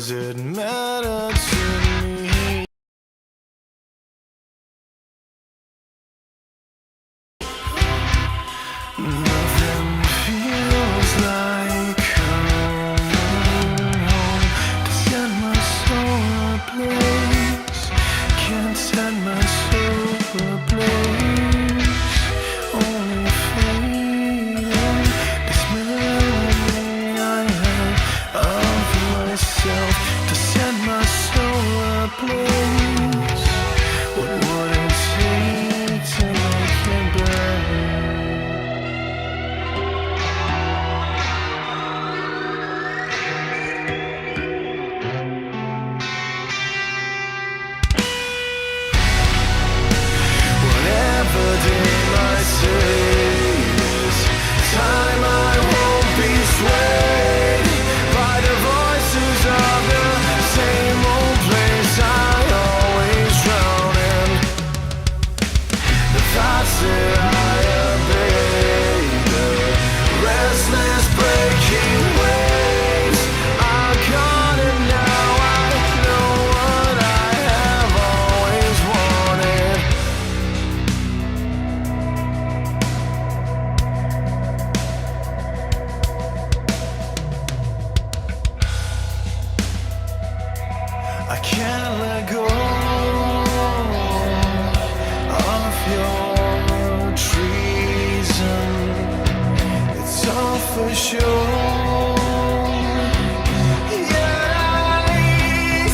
does it matter to me? Nothing feels like home to set my soul ablaze. Can't set my soul ablaze. Only fading this memory I have of myself to set my soul ablaze. What would it take to make it burn? Whatever day I say is time, I won't be swayed by the voices of the same old place I always drown in. The thoughts that I obey, the restless breaking waves are gone, and now I know what I have always wanted. I can't let go of your treason. It's all for sure. Yet I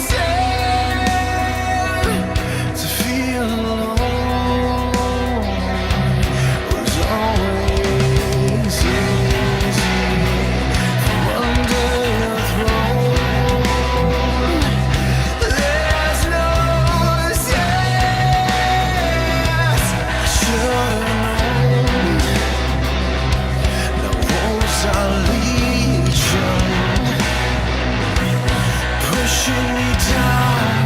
said to feel alone was always easy from under your throne. There's no sense. I should've known. The wolves are legion, pushing me down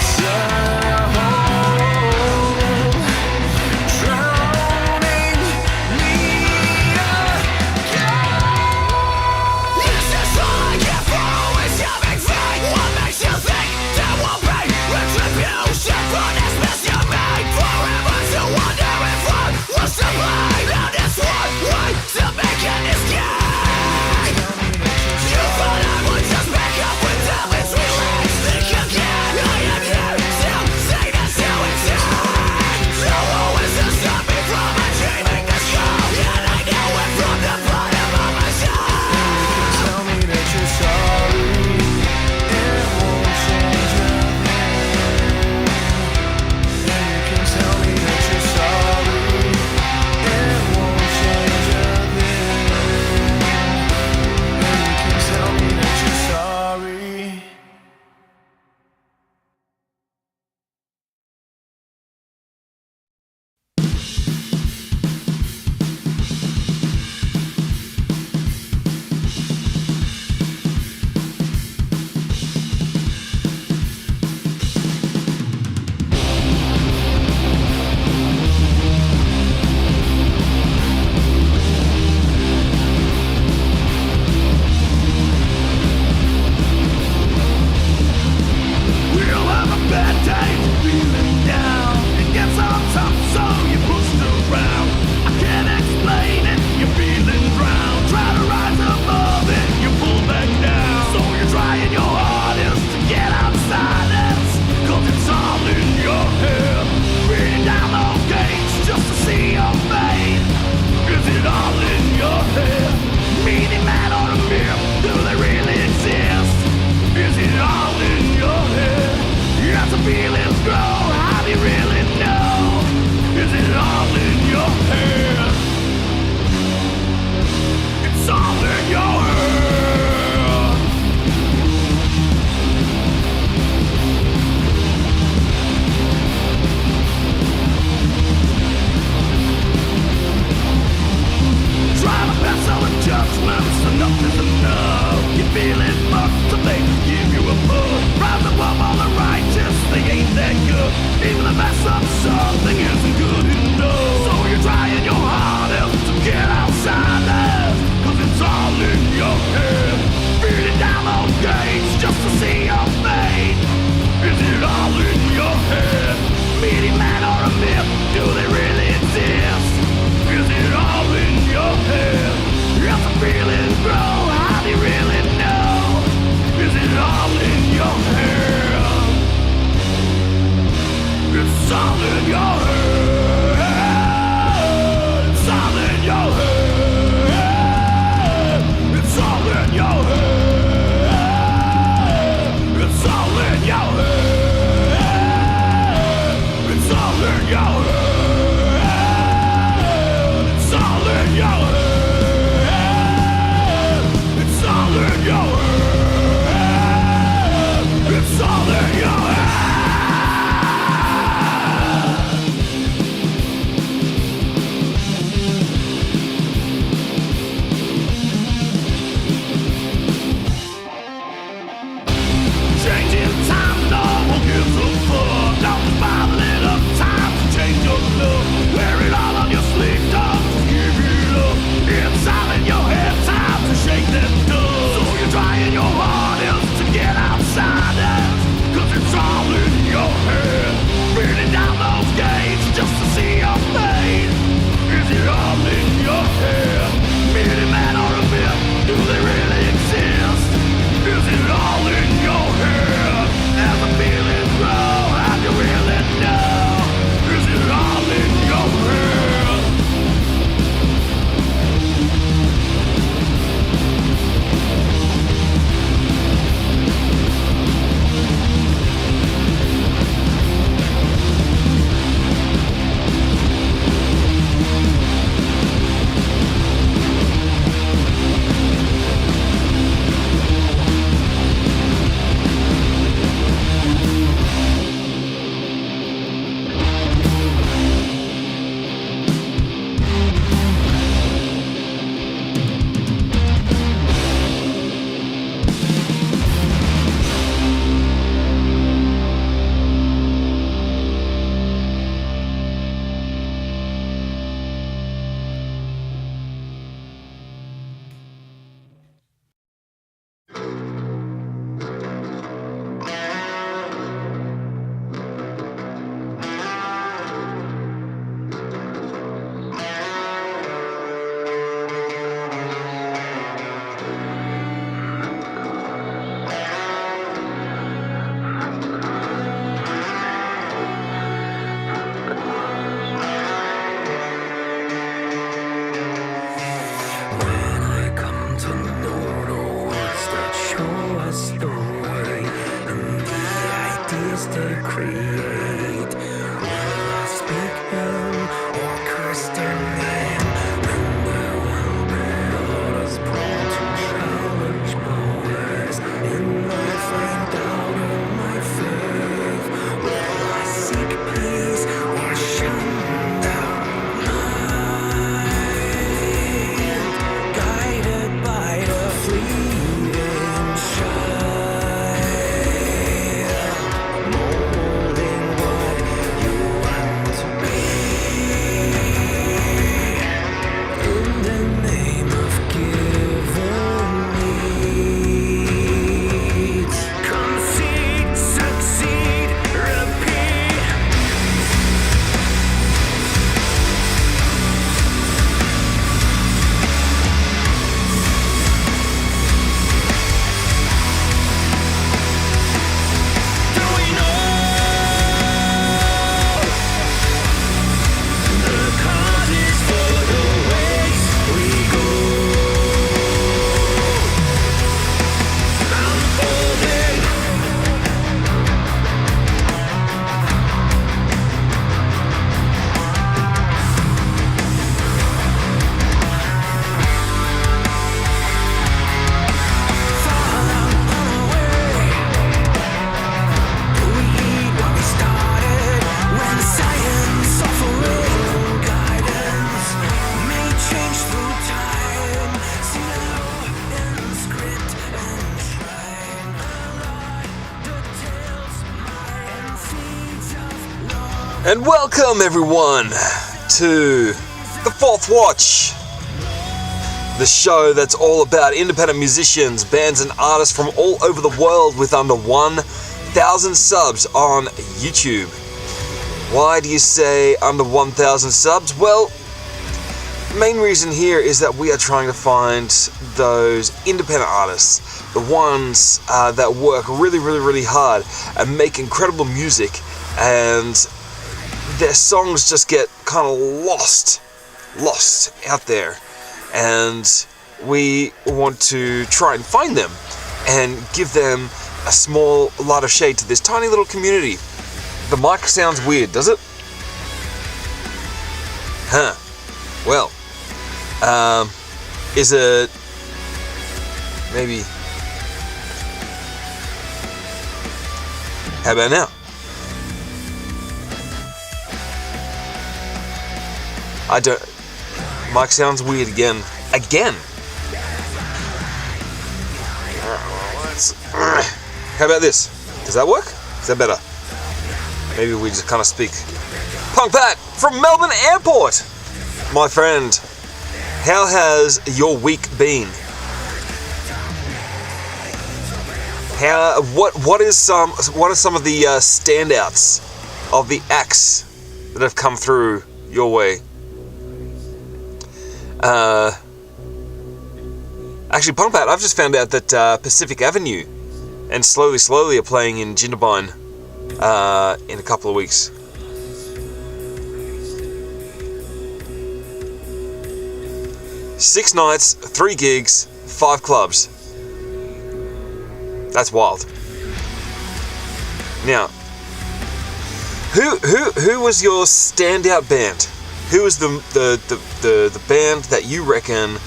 to a hole, drowning me again. This is all I get for always having faith. What makes you think there will be retribution for this mess you made? Forever to wonder if I was to blame, and it's one way to make an escape. You thought I would just back up with them as we last think again. I am here to say that's how it's done. No one is to stop me from achieving this goal, yet I know it from the bottom of my soul. Tell me that you're sorry. It won't change a thing. And you can tell me that you're sorry. It won't change a thing. And you can tell me that you're sorry. We'll have a bad day, feeling down. It gets all tough, so you pushed around. I can't explain it, you're feeling drowned. Try to rise above it, you pull back down. So you're trying your hardest to get outside this, 'cause it's all in your head. Reading down those gates just to see your fate. Is it all in your head? Meaning man or a myth, do they really exist? Is it all in your head? As the feelings grow, how do you really know? Is it all in your head? It's all in your head. Try to pass all the judgments, enough is enough. You feel it must, so they give you a push. Rise above all the righteous, they ain't that good. Even the mess up something isn't good enough. So you're trying your hardest to get outside this, 'cause it's all in your head. Beating down those create? Will I speak him or curse their name? And there will be others prone to challenge my ways. In my find doubt in my faith. Will I seek peace or shun down night? Guided by the fleeting shine, molding what you want to be. In the name of given needs, concede, succeed, repeat. Do we know the causes for the ways we go? Unfolding. Follow on our way. We eat what we started when science offering guidance may change through time. Slow in script and shrine. The tales, and seeds of love. And welcome everyone to The Fourth Watch, the show that's all about independent musicians, bands and artists from all over the world with under 1,000 subs on YouTube. Why do you say under 1,000 subs? Well, the main reason here is that we are trying to find those independent artists, the ones that work really hard and make incredible music, and their songs just get kind of lost out there, and we want to try and find them and give them a small light of shade to this tiny little community. The mic sounds weird, does it? Huh. Well, is it maybe? How about now? I don't. Mic sounds weird again. Again. How about this? Does that work? Is that better? Maybe we just kind of speak. Punk Pat from Melbourne Airport, my friend. How has your week been? What are some of the standouts of the acts that have come through your way? Actually, Punk Pat, I've just found out that Pacific Avenue and Slowly are playing in Jindabyne in a couple of weeks. Six nights, 3 gigs, 5 clubs. That's wild. Now, who was your standout band? Who was the band that you reckon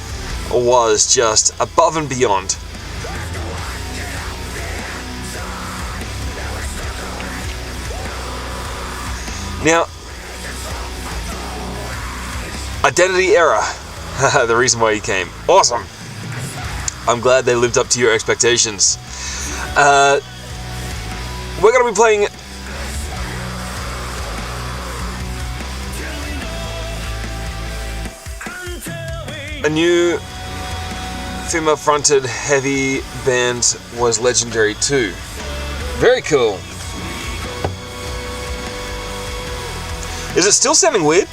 was just above and beyond? Now, Identity Era, the reason why you came. Awesome. I'm glad they lived up to your expectations. We're going to be playing a new female-fronted heavy band was Legendary too. Very cool. Is it still sounding weird?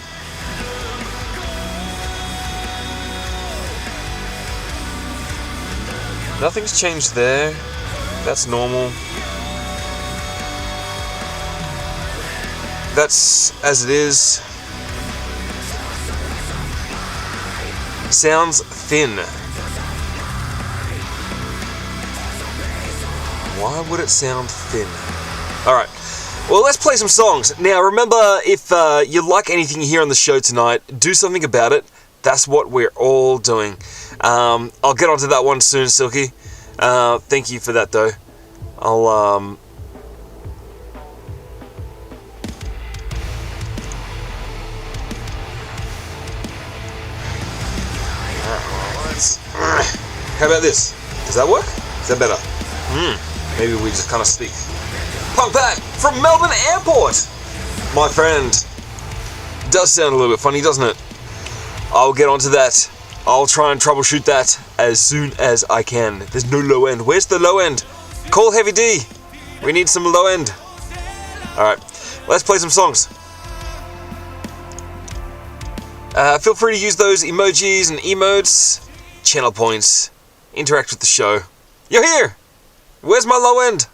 Nothing's changed there. That's normal. That's as it is. Sounds thin. Why would it sound thin? Alright. Well, let's play some songs. Now, remember, if you like anything you hear on the show tonight, do something about it. That's what we're all doing. I'll get onto that one soon, Silky. Thank you for that, though. How about this? Does that work? Is that better? Maybe we just kind of speak. Punk Pat from Melbourne Airport, my friend. Does sound a little bit funny, doesn't it? I'll get onto that. I'll try and troubleshoot that as soon as I can. There's no low end. Where's the low end? Call Heavy D. We need some low end. Alright, let's play some songs. Feel free to use those emojis and emotes, channel points, interact with the show. You're here! Where's my low end?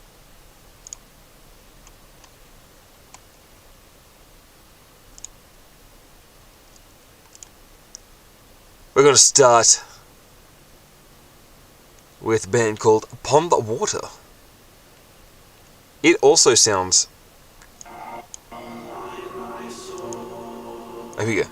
We're going to start with a band called Upon the Water. It also sounds... Here we go.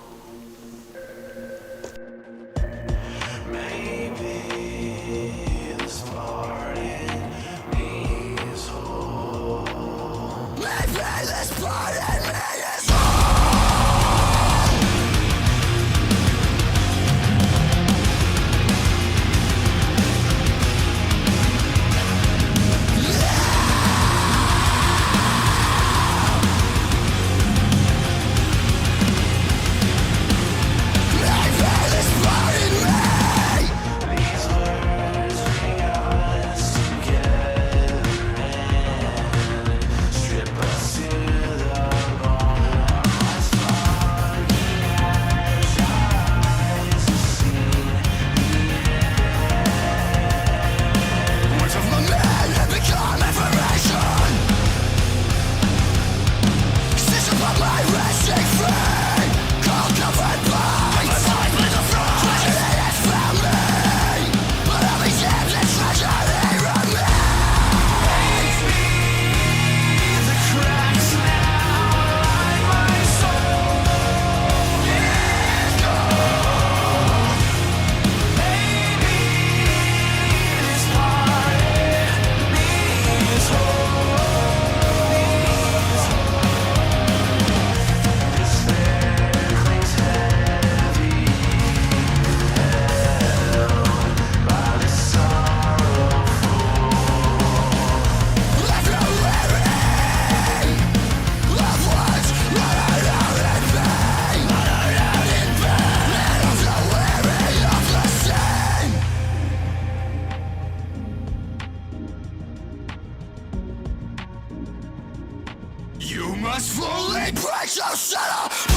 You must fully break yourself.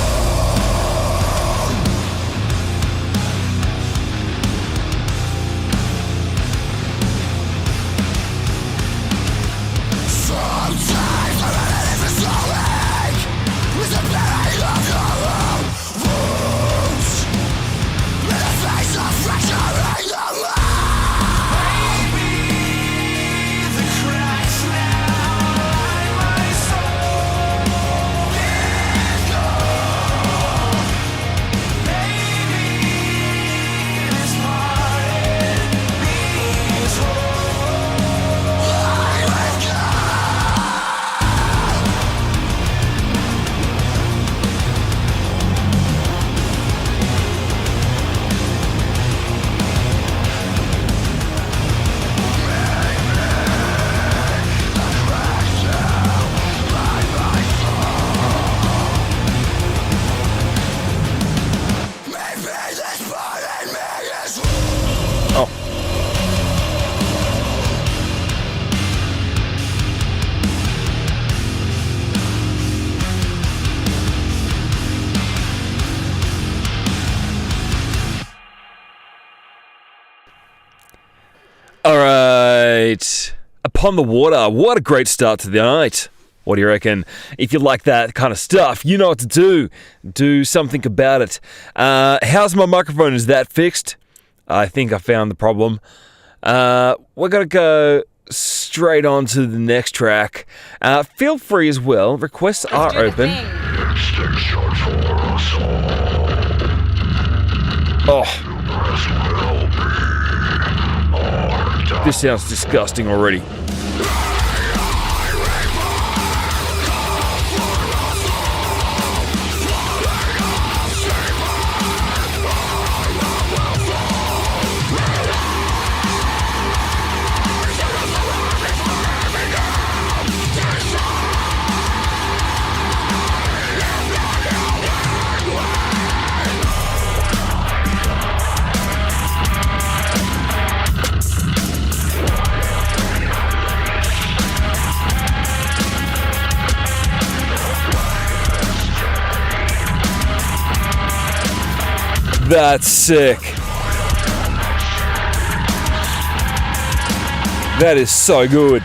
Sometimes I'm an infant with the pain of your own wounds. In the face of fracturing the light. All right. Upon the Water. What a great start to the night. What do you reckon? If you like that kind of stuff, you know what to do. Do something about it. How's my microphone? Is that fixed? I think I found the problem. We're going to go straight on to the next track. Feel free as well. Requests are open. Oh, this sounds disgusting already. That's sick. That is so good.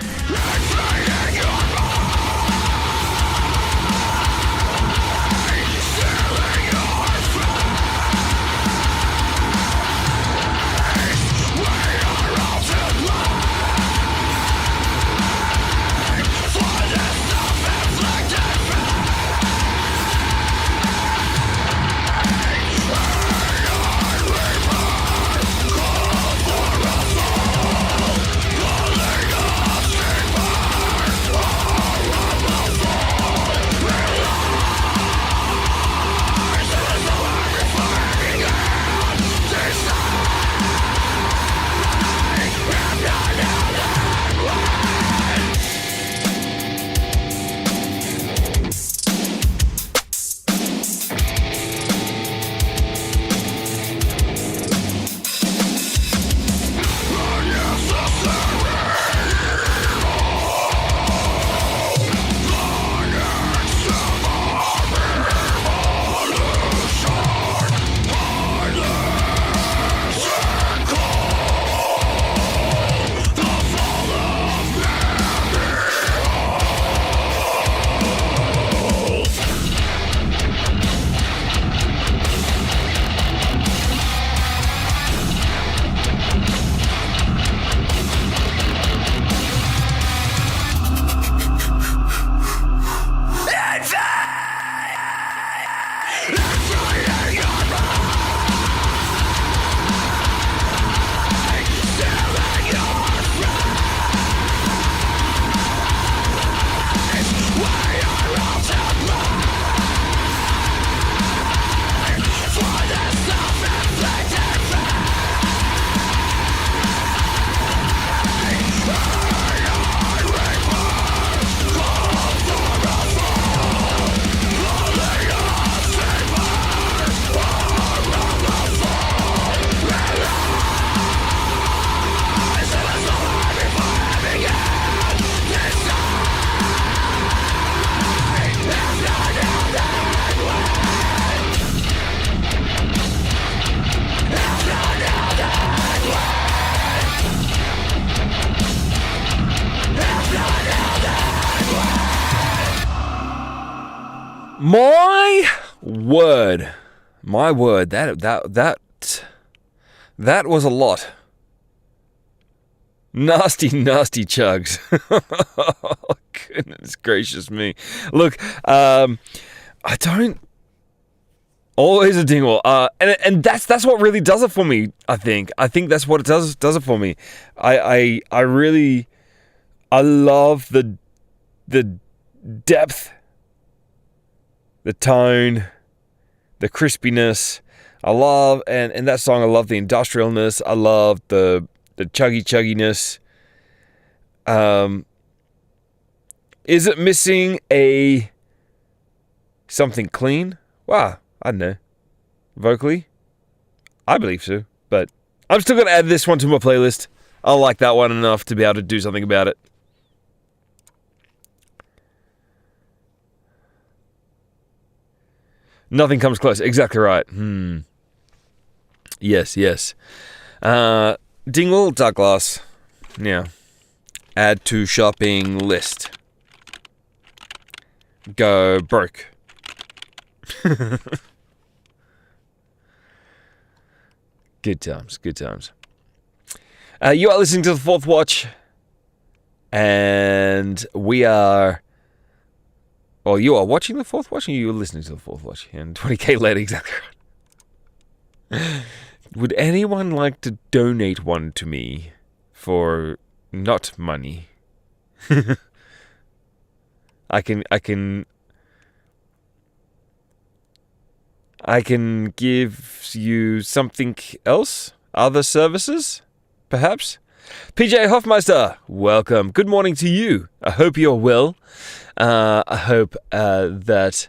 My word, that was a lot. Nasty chugs. Oh, goodness gracious me. Look, I don't always a Dingwall. And that's what really does it for me, I think. I think that's what it does it for me. I really love the depth, the tone, the crispiness. I love, and in that song, I love the industrialness. I love the chugginess. Is it missing something clean? Wow, I don't know. Vocally? I believe so, but I'm still going to add this one to my playlist. I like that one enough to be able to do something about it. Nothing comes close. Exactly right. Yes. Dingwall, Douglas. Yeah. Add to shopping list. Go broke. Good times. You are listening to The Fourth Watch. And we are... Well, you are watching the Fourth Watch, and you are listening to the Fourth Watch. And 20k later, exactly right. Would anyone like to donate one to me for not money? I can give you something else? Other services? Perhaps? PJ Hoffmeister, welcome. Good morning to you. I hope you're well. I hope that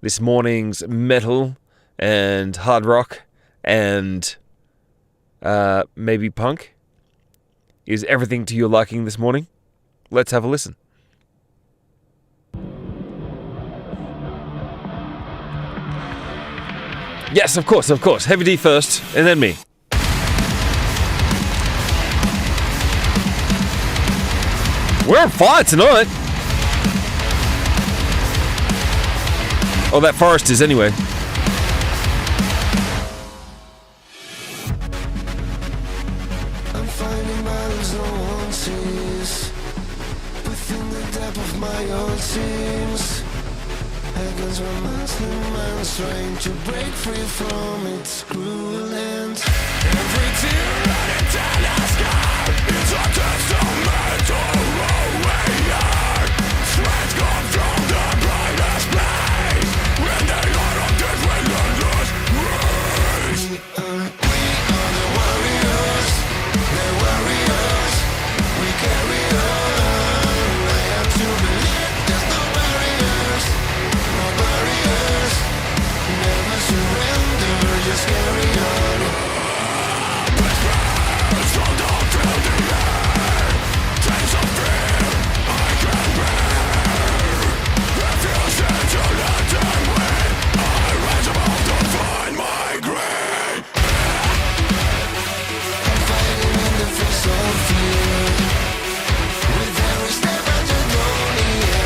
this morning's metal and hard rock and maybe punk is everything to your liking this morning. Let's have a listen. Yes, of course. Heavy D first, and then me. We're on fire tonight. Oh, that forest is anyway. I'm finding battles no one sees within the depth of my own seams. Against my Muslim man's trying to break free from its cruel hand. Every tear running down the sky is a testament to who we are. Strength comes from the brightest place when the light of death relentless rays. We are the warriors, the warriors. We carry on. I have to believe there's no barriers. No barriers, never surrender, just carry on. Best friends from down through the air. Chains of fear I can bear. Refusing to let them win. I rise above to find my grave. I'm fighting in the face of fear. With every step I just go near.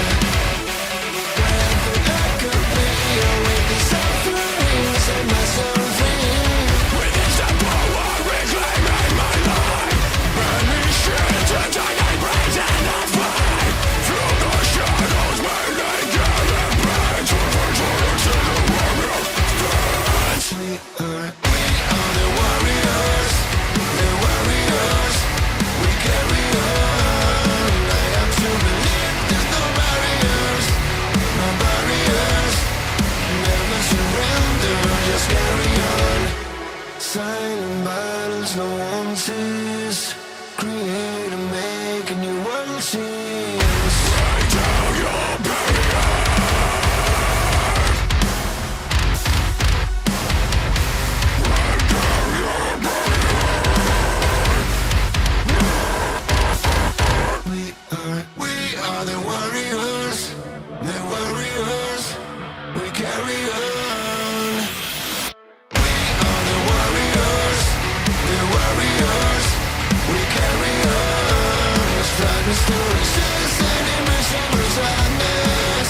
Silent battles no one sees. Create and make a new world seems. Break down your We are the warriors, the warriors. We carry on. Stories and immeasurable sadness,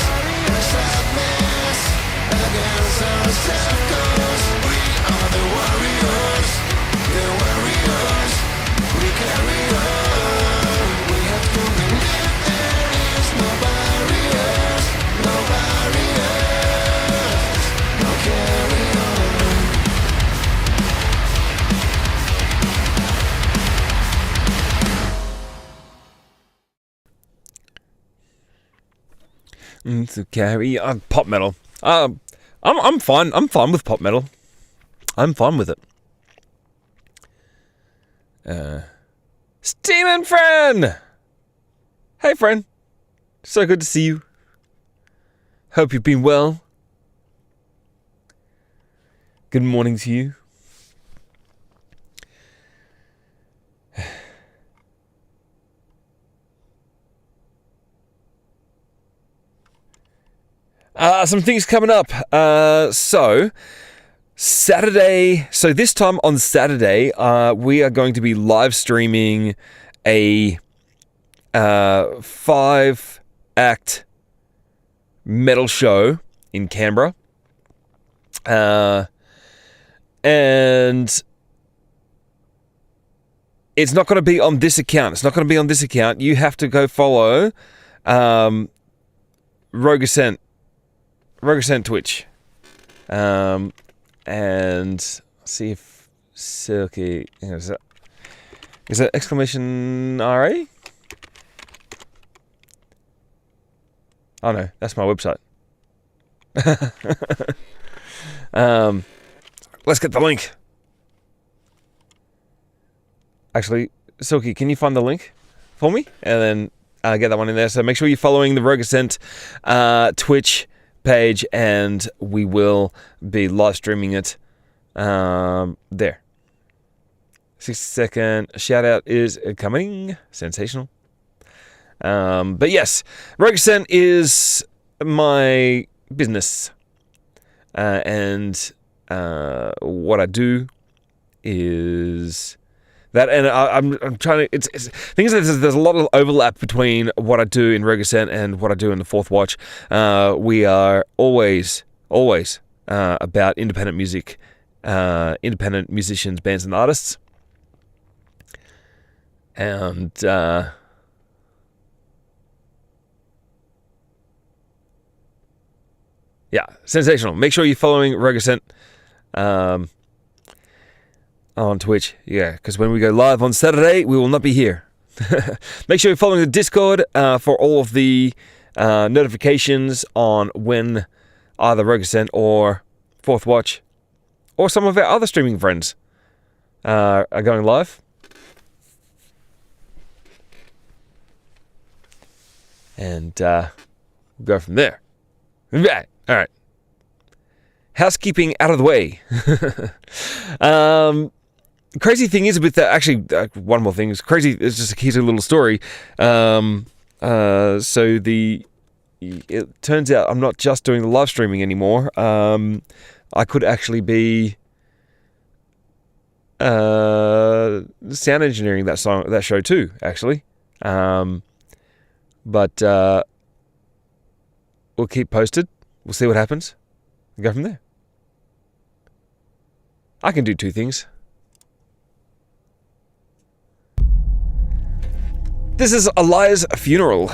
against ourselves. We are the warriors, we carry on. We have to believe there is no barriers, no carry on. To carry pop metal. I'm fine. I'm fine with pop metal. I'm fine with it. Steamin' friend. Hey friend. So good to see you. Hope you've been well. Good morning to you. Some things coming up. So this time on Saturday, we are going to be live streaming a 5-act metal show in Canberra. And it's not going to be on this account. It's not going to be on this account. You have to go follow Rogue Ascent Twitch. And see if Silky is that exclamation RA? Oh no, that's my website. Let's get the link. Actually, Silky, can you find the link for me? And then get that one in there. So make sure you're following the Rogue Ascent Twitch page, and we will be live streaming it there. 60-second shout out is coming. Sensational. But yes, Rogue Ascent is my business, and what I do is that, and I'm trying to. Things is there's a lot of overlap between what I do in Rogue Ascent and what I do in the Fourth Watch. We are always about independent music, independent musicians, bands, and artists, and yeah, sensational. Make sure you're following Rogue Ascent on Twitch, yeah, because when we go live on Saturday, we will not be here. Make sure you're following the Discord for all of the notifications on when either Rogue Ascent or Fourth Watch or some of our other streaming friends are going live. And we'll go from there. Right, all right. Housekeeping out of the way. Crazy thing is with that, actually, one more thing is crazy. It's just here's a little story. So it turns out I'm not just doing the live streaming anymore. I could actually be sound engineering that show too, actually. But we'll keep posted. We'll see what happens. We'll go from there. I can do two things. This is Elias' funeral.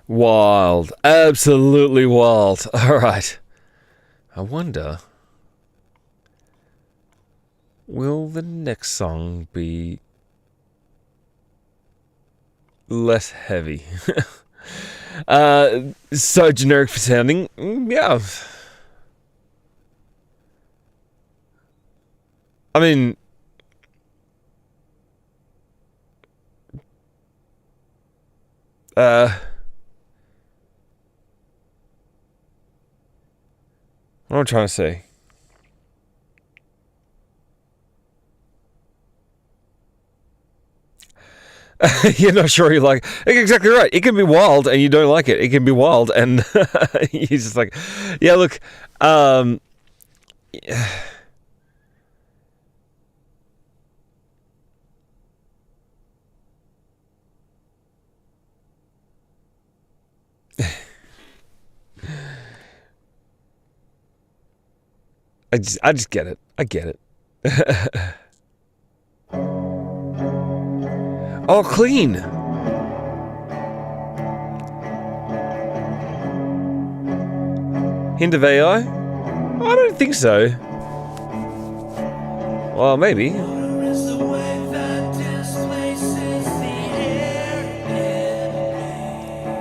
Wild. Absolutely wild. Alright. I wonder, will the next song be less heavy? So generic for sounding. Yeah. I mean, what am I trying to say? You're not sure you like it. Exactly right. It can be wild and you don't like it. It can be wild and you're just like, yeah, look, I just get it. I get it. Oh, clean. Hint of AI? I don't think so. Well, maybe.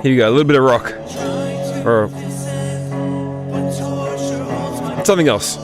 Here you go, a little bit of rock. Or something else.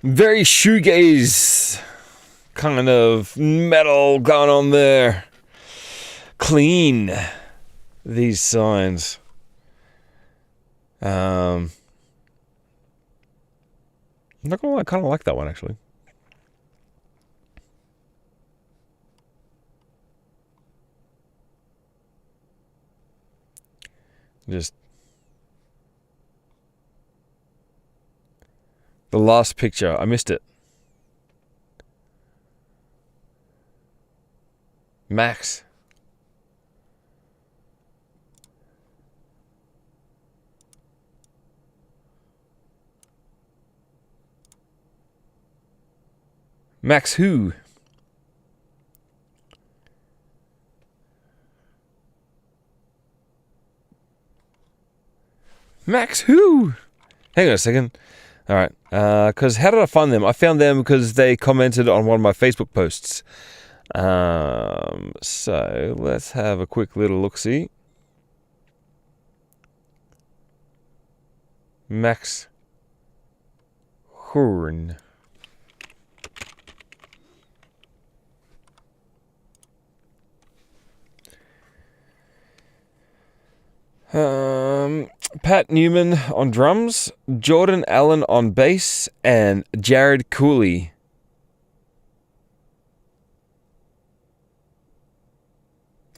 Very shoegaze kind of metal going on there. Clean, these signs. I'm not gonna lie, I kind of like that one actually. Just the last picture, I missed it. Max. Max who? Max who? Hang on a second. All right. Because how did I find them? I found them because they commented on one of my Facebook posts. So let's have a quick little look-see. Max Horn. Pat Newman on drums, Jordan Allen on bass, and Jared Cooley.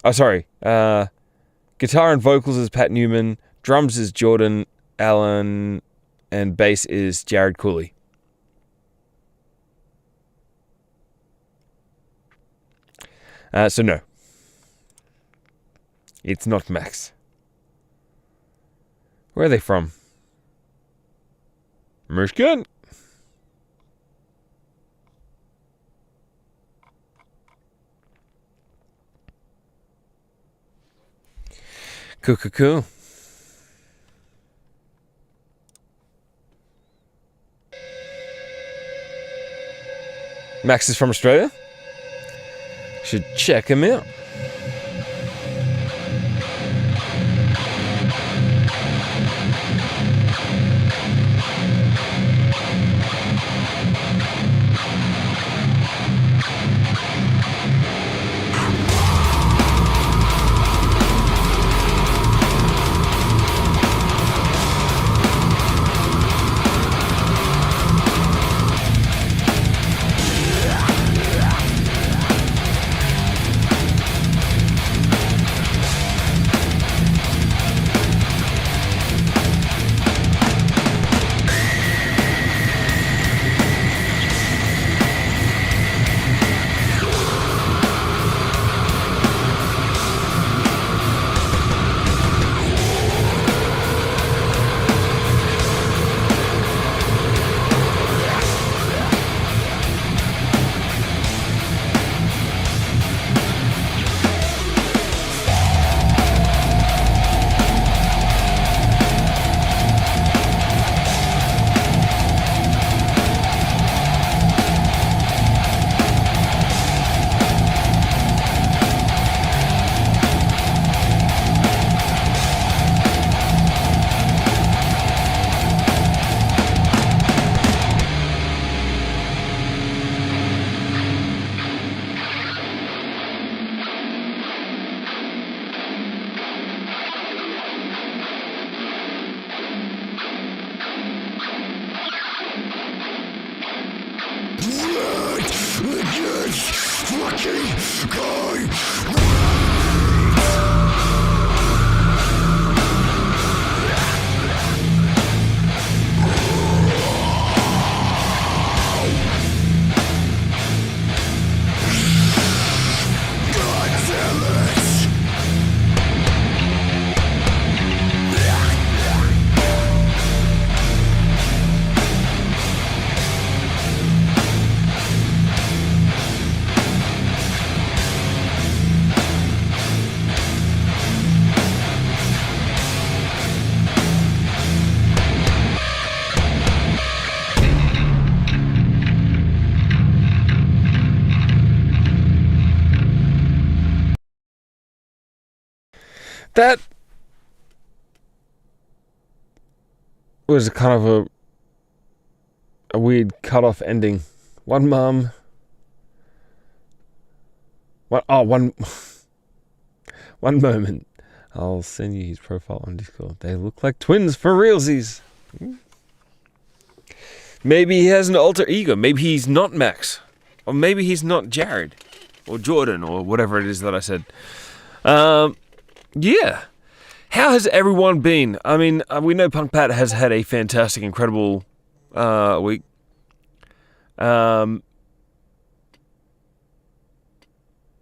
Oh, sorry. Guitar and vocals is Pat Newman, drums is Jordan Allen, and bass is Jared Cooley. So no. It's not Max. Where are they from? Michigan? Cool. Max is from Australia. Should check him out. That was kind of a weird cut-off ending. One mum. One moment. I'll send you his profile on Discord. They look like twins for realsies. Maybe he has an alter ego. Maybe he's not Max. Or maybe he's not Jared. Or Jordan, or whatever it is that I said. Yeah. How has everyone been? I mean, we know Punk Pat has had a fantastic, incredible week.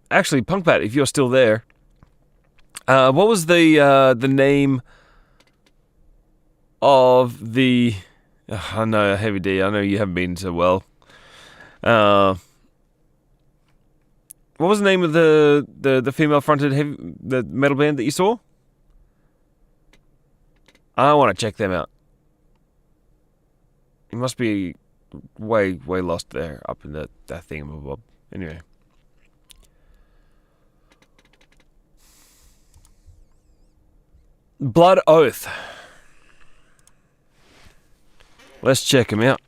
Actually, Punk Pat, if you're still there, what was the name of the? I know, Heavy D. I know you haven't been so well. What was the name of the female fronted the metal band that you saw? I want to check them out. You must be way lost there up in that thingamabob. Anyway. Blood Oath. Let's check him out.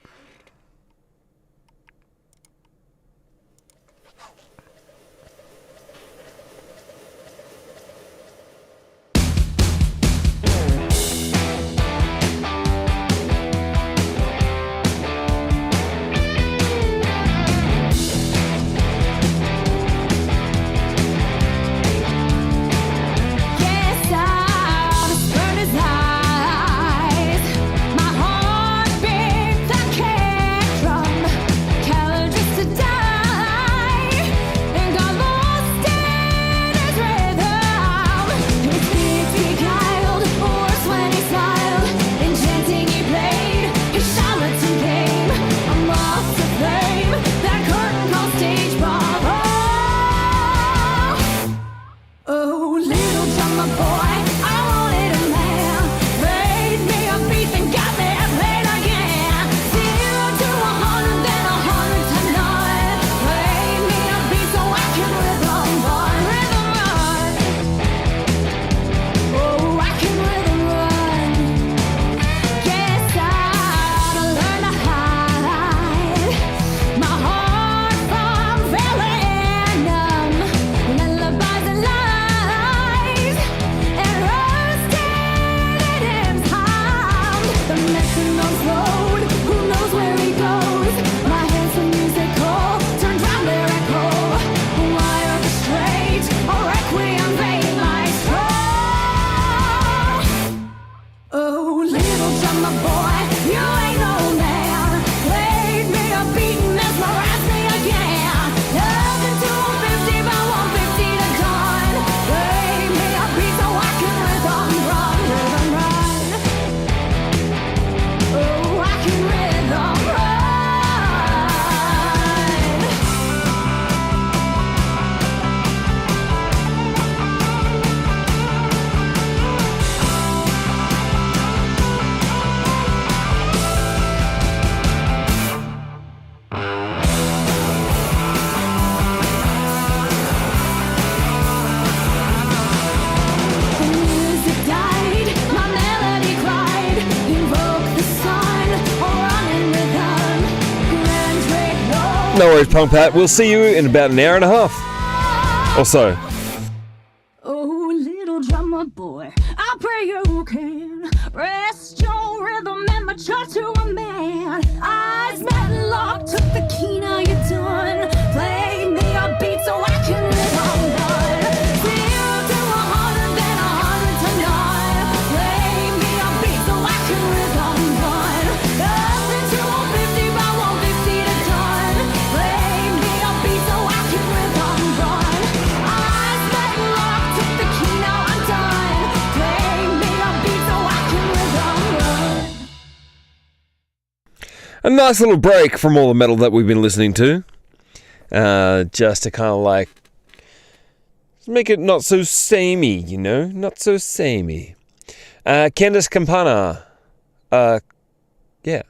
No worries, Punk Pat. We'll see you in about an hour and a half or so. Oh, little drummer boy, I pray you can rest your rhythm and mature to a man. Eyes met and locked, took the key, now you're done. Play me a beat so I can live on one. 0 to 100, then 100 to none. Play me a beat so I can live on one. Nothing to 150 by 150 to done. Play me a beat so I can live on one. Eyes met and locked, took the key, now I'm done. Play me a beat so I can live on one. A nice little break from all the metal that we've been listening to. Just to kind of like make it not so samey, you know? Not so samey. Candice Campana. Yeah.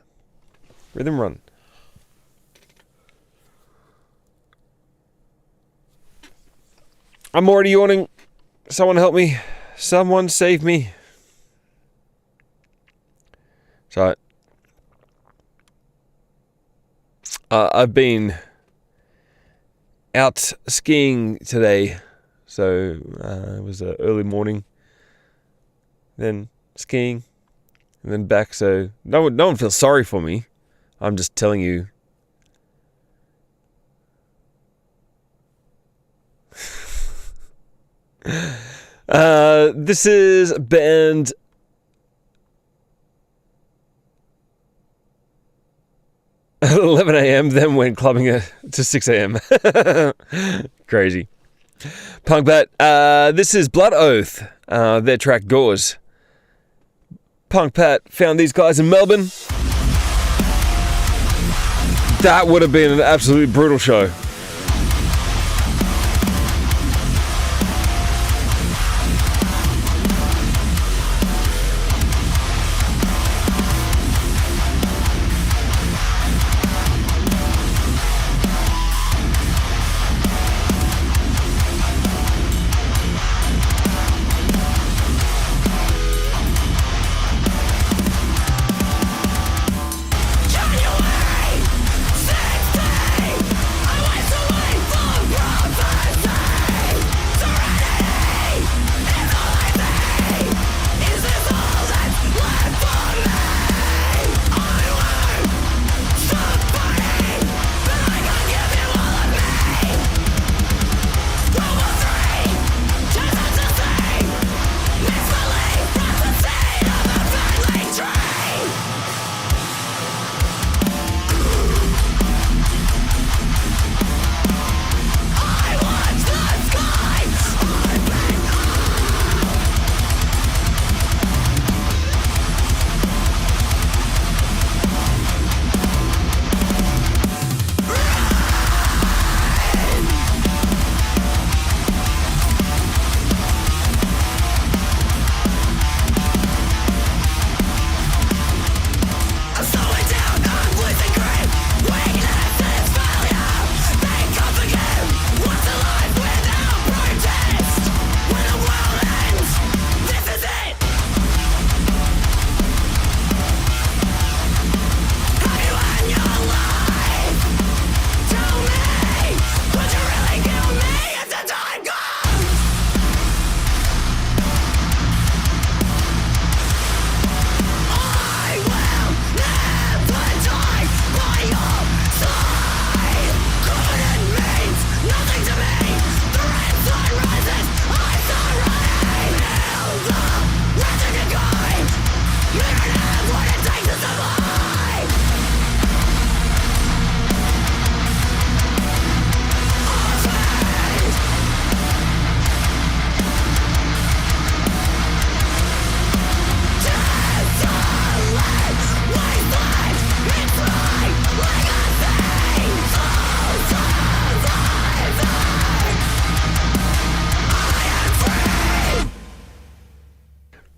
Rhythm Run. I'm already yawning. Someone help me. Someone save me. Sorry. I've been out skiing today, so it was an early morning, then skiing, and then back. So no one feels sorry for me. I'm just telling you. This is band 11 a.m. then went clubbing to 6 a.m. Crazy. Punk Bat. This is Blood Oath. Their track Gauze. Punk Pat found these guys in Melbourne. That would have been an absolutely brutal show. January 16,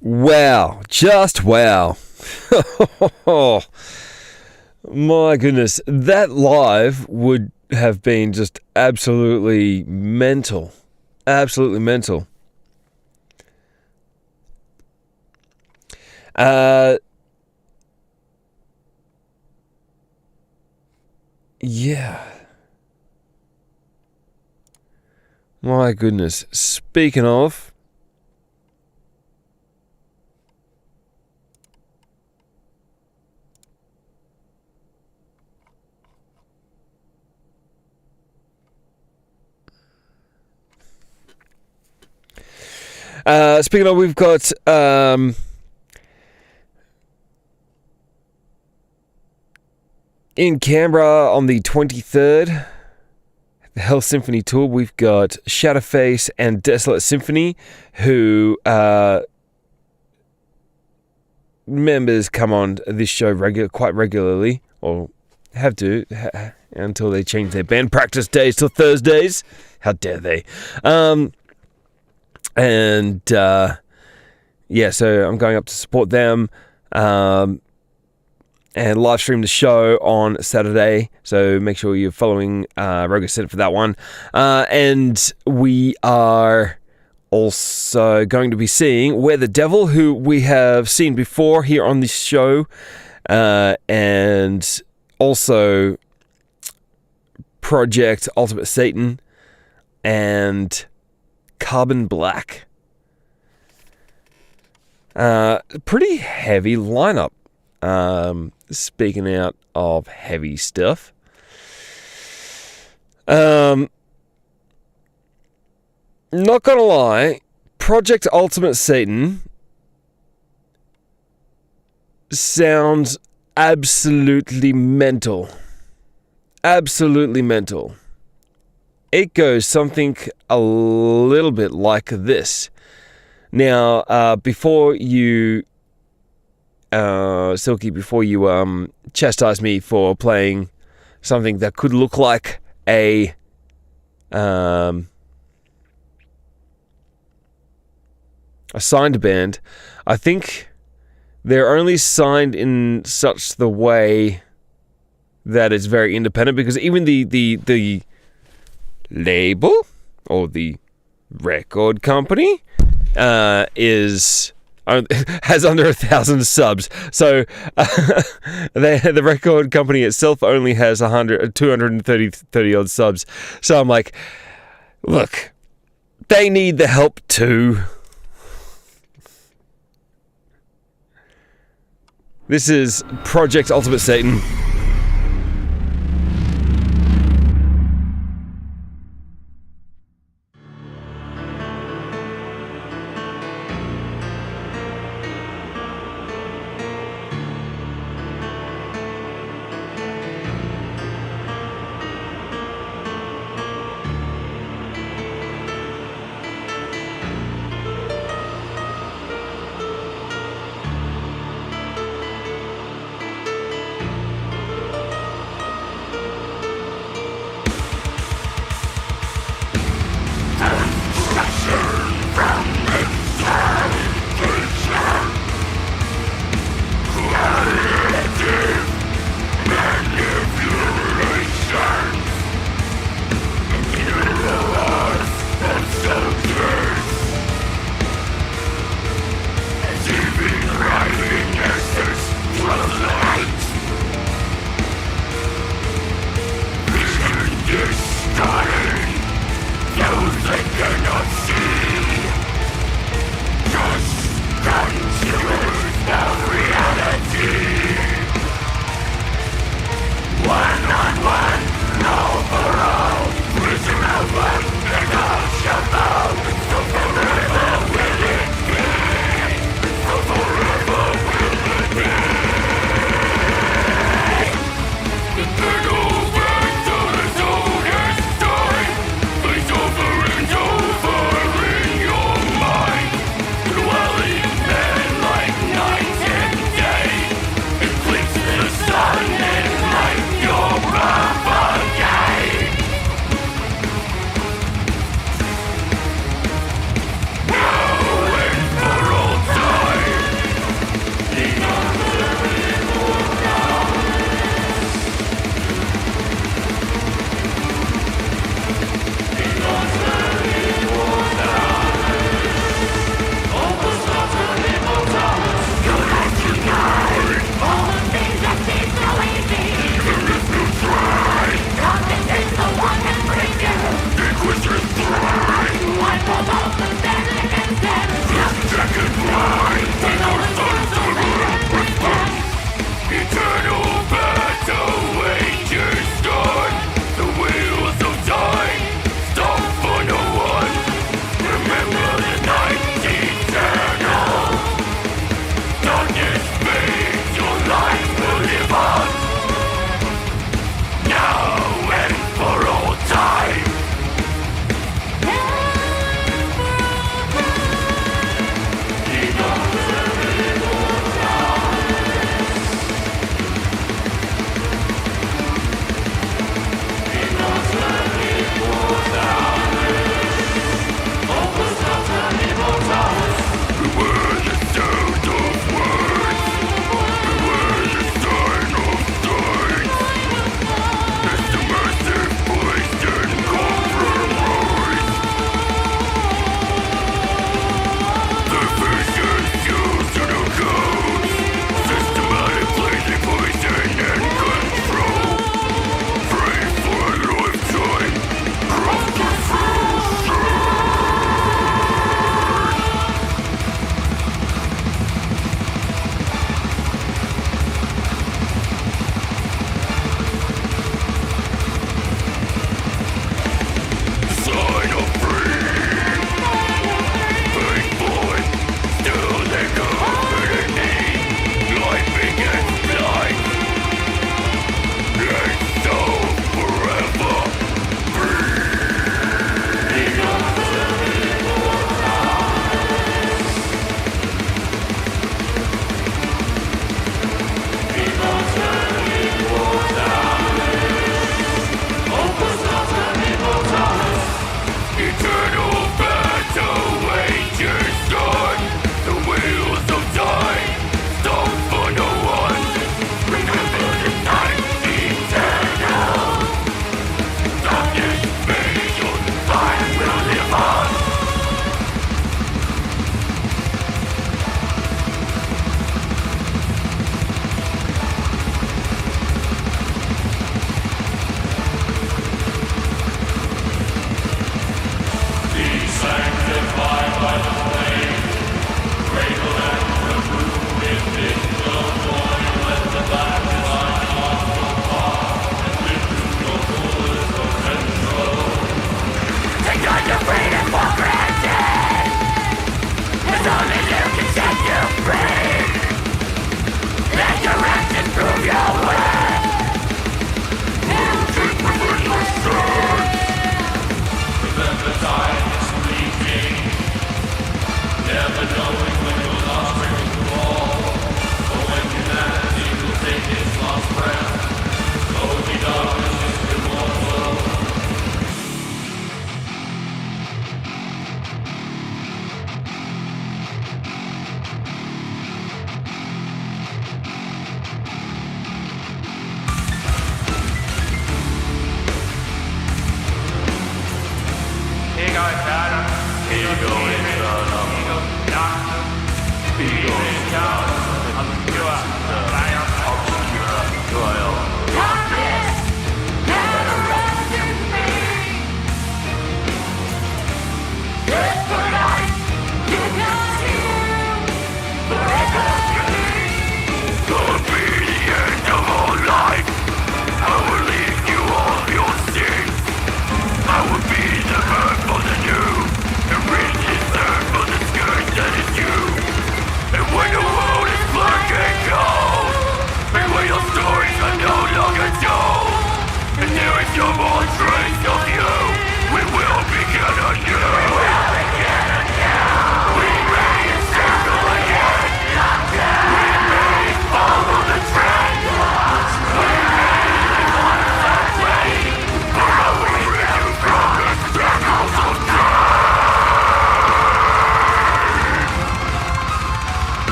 Wow. Just wow. My goodness. That live would have been just absolutely mental. Absolutely mental. Yeah. My goodness. Speaking of, we've got in Canberra on the 23rd, the Hell Symphony Tour, we've got Shadowface and Desolate Symphony, who members come on this show quite regularly, or have to, until they change their band practice days to Thursdays. How dare they? Yeah, so I'm going up to support them and live stream the show on Saturday. So make sure you're following Rogue Center for that one. And we are also going to be seeing Where the Devil, who we have seen before here on this show. And also Project Ultimate Satan, and Carbon Black. Pretty heavy lineup. Speaking out of heavy stuff. Not gonna lie, Project Ultimate Satan sounds absolutely mental. Absolutely mental. It goes something a little bit like this. Now, before you, Silky, before you chastise me for playing something that could look like a signed band, I think they're only signed in such the way that it's very independent, because even the label or the record company has under 1,000 subs. So the record company itself only has 230 odd subs. So I'm like, look, they need the help too. This is Project Ultimate Satan.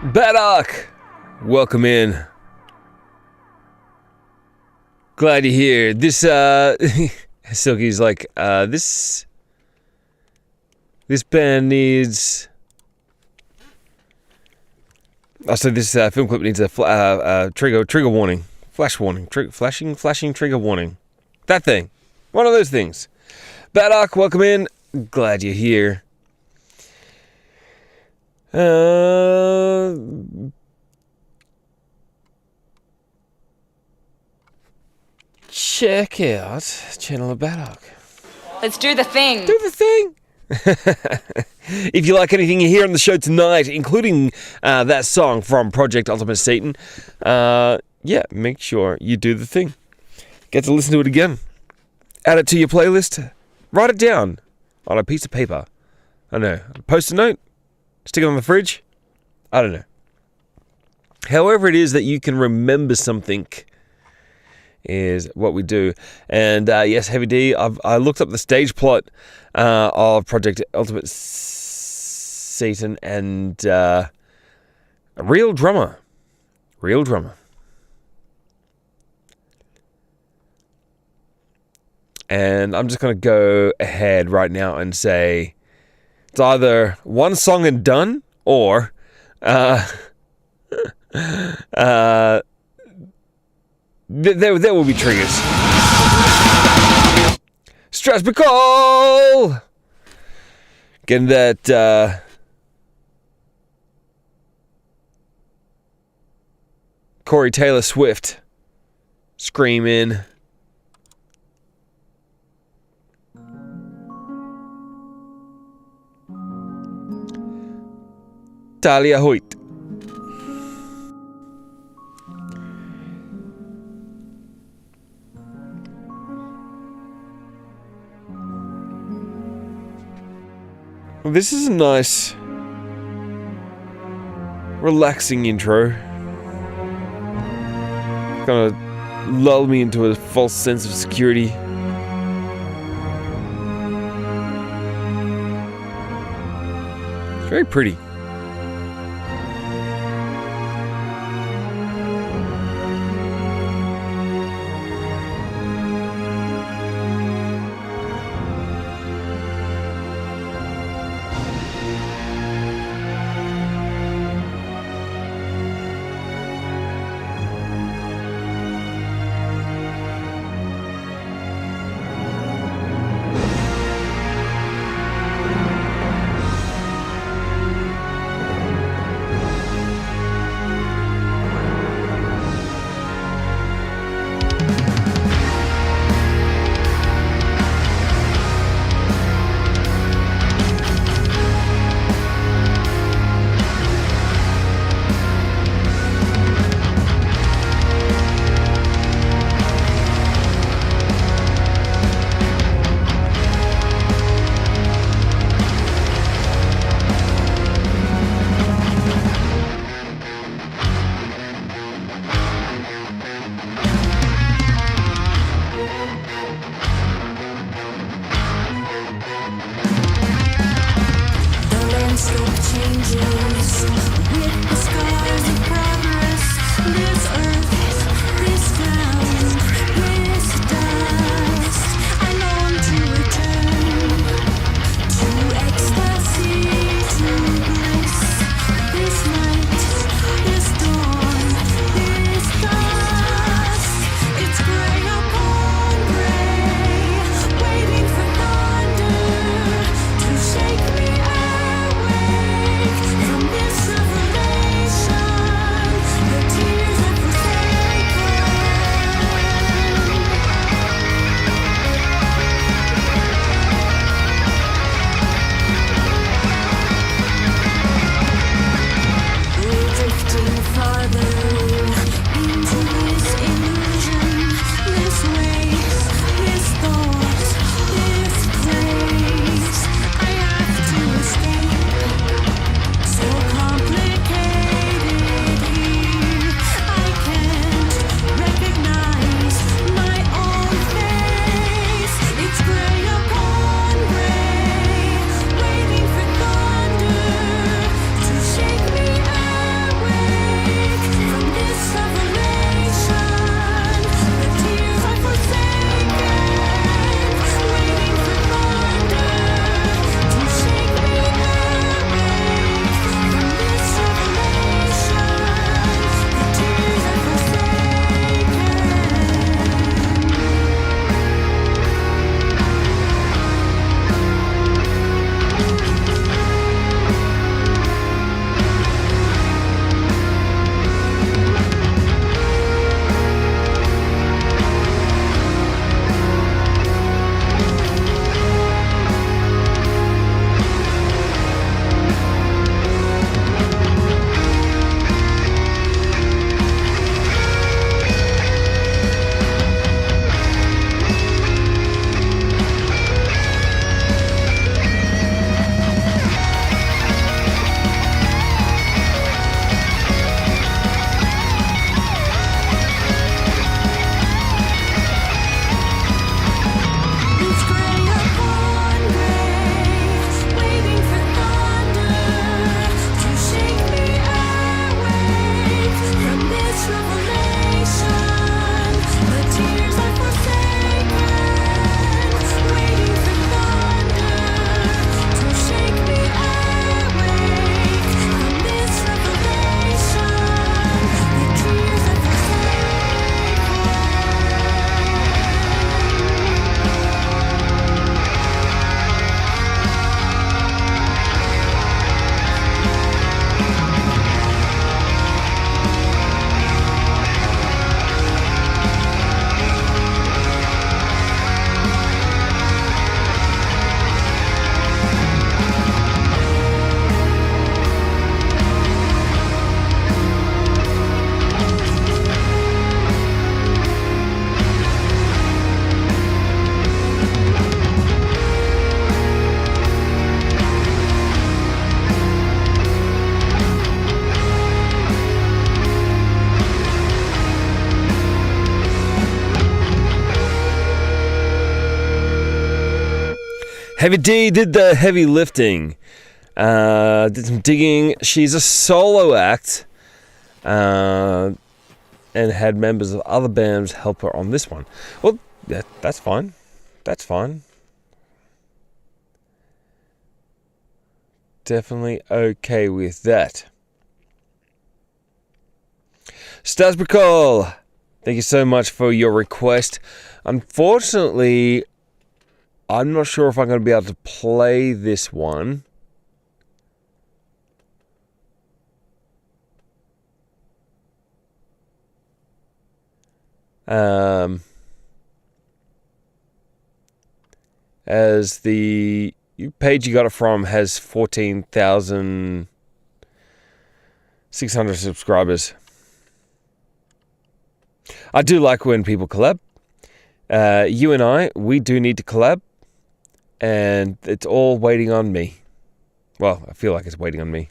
Badak, welcome in. Glad you're here. This, Silky's like, this band needs... So this film clip needs a trigger warning. Flash warning. Flashing trigger warning. That thing. One of those things. Badak, welcome in. Glad you're here. Check out Channel of Badak. Let's do the thing. Do the thing. If you like anything you hear on the show tonight, including that song from Project Ultimate Satan, make sure you do the thing. Get to listen to it again. Add it to your playlist. Write it down on a piece of paper. I don't know. Post-it note. Stick it on the fridge. I don't know. However it is that you can remember something is what we do. And yes, Heavy D, I looked up the stage plot of Project Ultimate Satan, and a real drummer. And I'm just going to go ahead right now and say it's either one song and done, or there will be triggers. Strasbourg! Getting that Corey Taylor Swift screaming. Talia Hoyt. Well, this is a nice, relaxing intro. Gonna lull me into a false sense of security. It's very pretty. Heavy D did the heavy lifting. Did some digging. She's a solo act. And had members of other bands help her on this one. Well, that's fine. That's fine. Definitely okay with that. Stas Bacall, thank you so much for your request. Unfortunately, I'm not sure if I'm going to be able to play this one. As the page you got it from has 14,600 subscribers. I do like when people collab. You and I, we do need to collab. And it's all waiting on me. Well, I feel like it's waiting on me.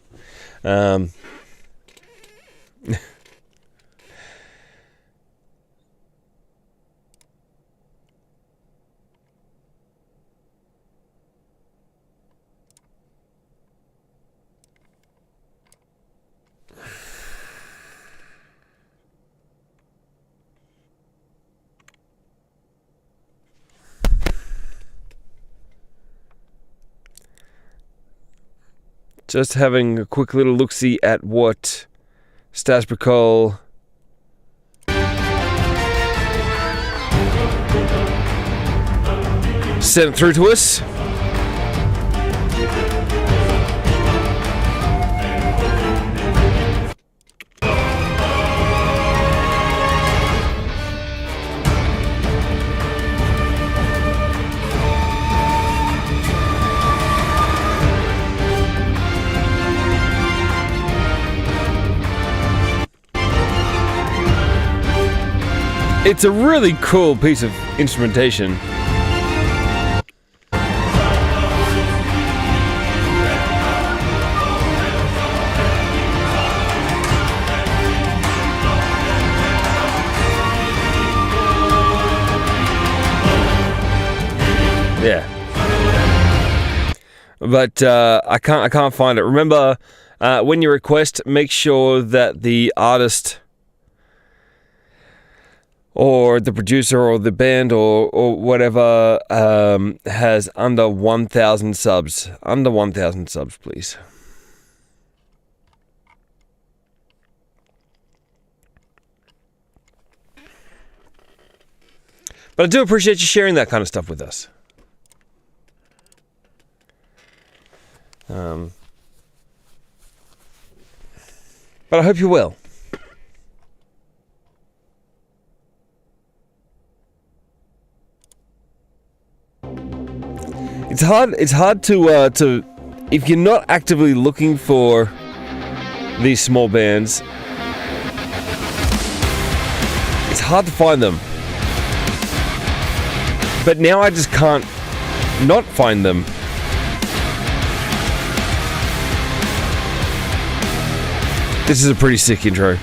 Just having a quick little look-see at what Stas Bacall sent through to us. It's a really cool piece of instrumentation. Yeah. But I can't find it. Remember, when you request, make sure that the artist or the producer or the band or whatever has under 1,000 subs. Under 1,000 subs, please. But I do appreciate you sharing that kind of stuff with us. But I hope you're well. It's hard to if you're not actively looking for these small bands, it's hard to find them. But now I just can't not find them. This is a pretty sick intro.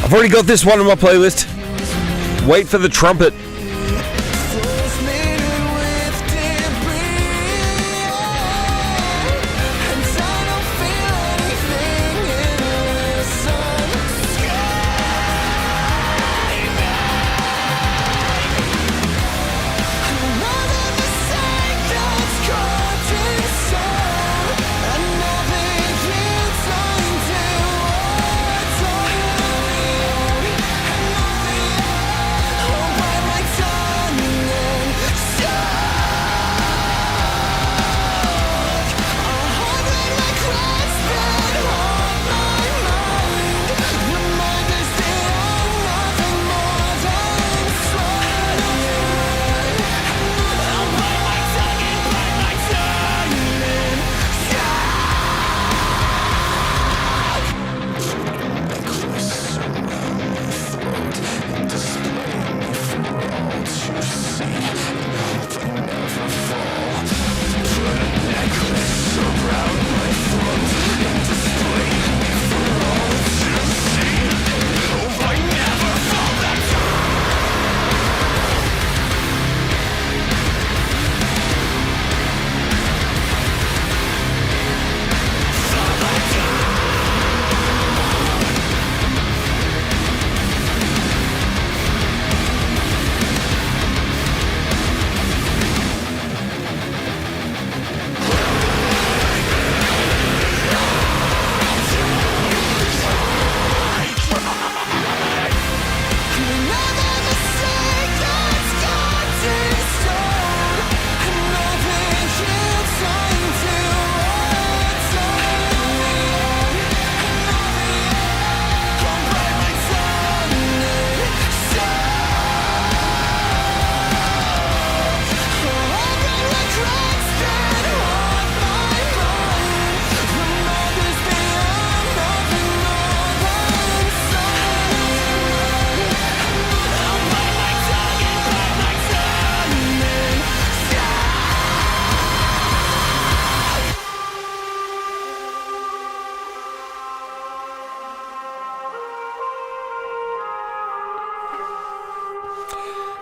I've already got this one on my playlist. Wait for the trumpet. And I know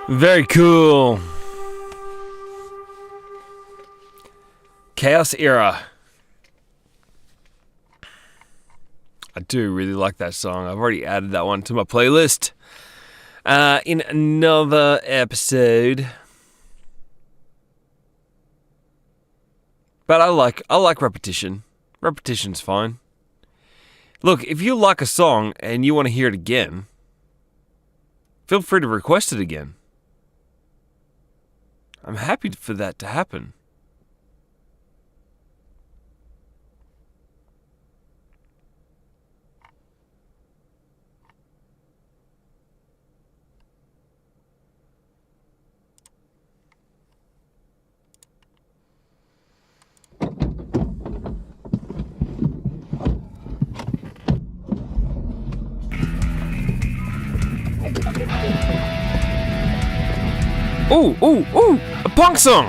Very cool. Chaos Era. I do really like that song. I've already added that one to my playlist. In another episode. But I like repetition. Repetition's fine. Look, if you like a song and you want to hear it again, feel free to request it again. I'm happy for that to happen. Ooh, a punk song.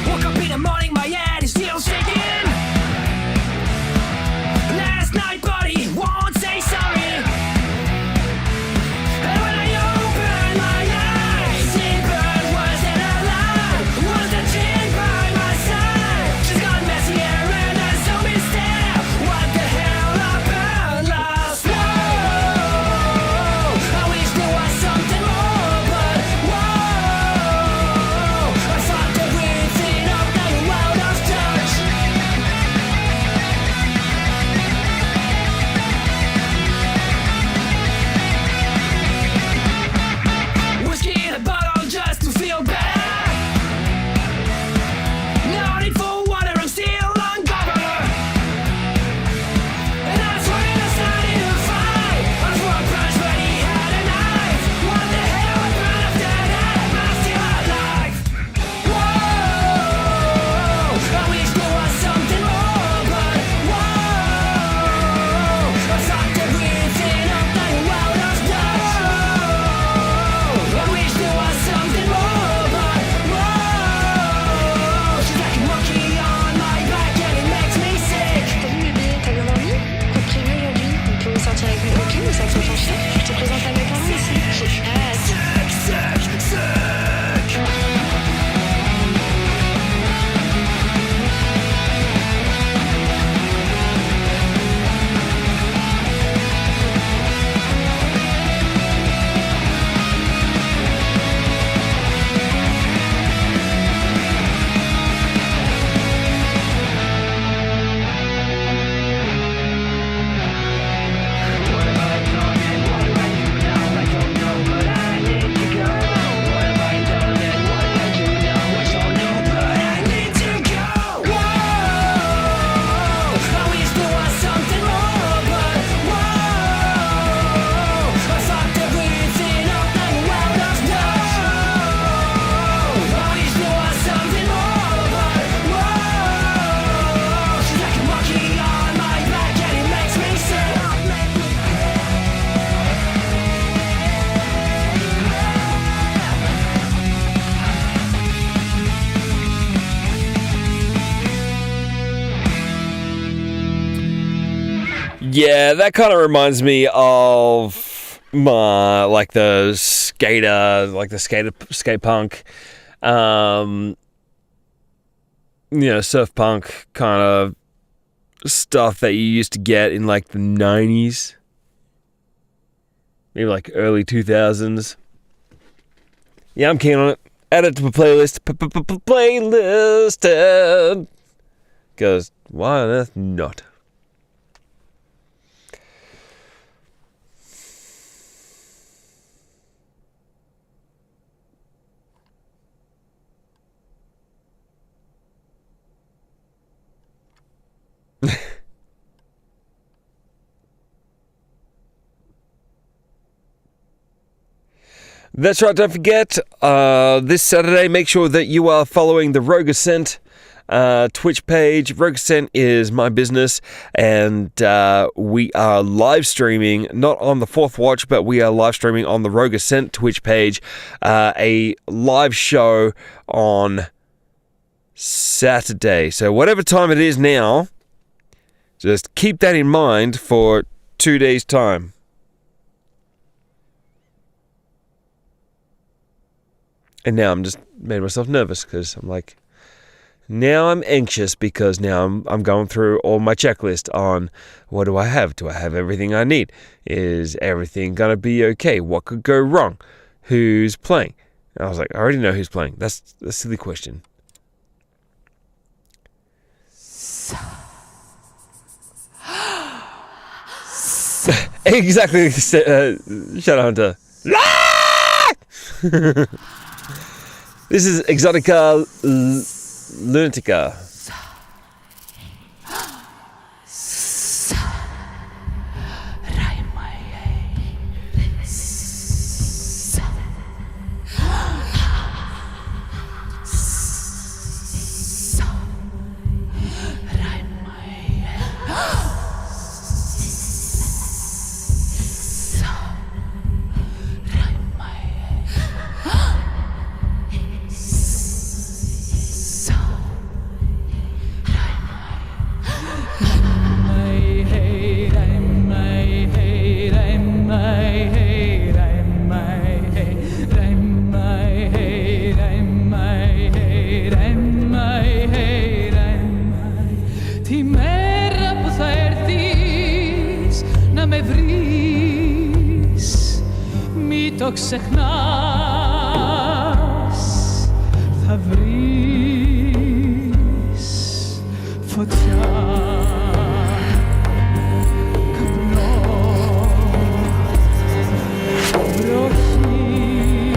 Woke up in the morning, my head is still shaking. Last night, buddy, won't say sorry. And when I opened my eyes, it burned worse than alive. Was the chin by my side? She's got messy hair and a zombie stare. What the hell happened last night? I wish there was something more, but whoa, I thought that we'd seen up the world of touch. Whiskey in a bottle just to feel better. No need for water, I'm still uncovered. And I swear I started to fight. I threw a punch but he had a knife. What the hell happened after that? Am I still alive? Whoa, I wish there was something more, but whoa, I thought that we'd seen up the world of touch. I wish there was something more, but whoa, she's like a monkey on my back and it makes me sick. Salut bébé, t'as bien dormi? Quoi de prévu aujourd'hui? On peut sortir avec une copine ou ça se pencher? Je te présente à mes parents ici. J'ai hâte. Yeah, that kind of reminds me of the skate punk, surf punk kind of stuff that you used to get in like the 90s, maybe like early 2000s. Yeah, I'm keen on it. Add it to my playlist. Playlisted. Because why on earth not? That's right, don't forget, this Saturday, make sure that you are following the Rogue Ascent Twitch page. Rogue Ascent is my business, and we are live streaming, not on the Fourth Watch, but we are live streaming on the Rogue Ascent Twitch page, a live show on Saturday. So whatever time it is now, just keep that in mind for 2 days' time. And now I'm just made myself nervous because I'm like, now I'm anxious because now I'm going through all my checklist on what do I have? Do I have everything I need? Is everything going to be okay? What could go wrong? Who's playing? And I was like, I already know who's playing. That's a silly question. Exactly, Shadowhunter. This is Exotica Lunatica. το ξεχνάς, θα βρεις φωτιά, καπνό, βροχή,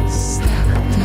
στάχτη.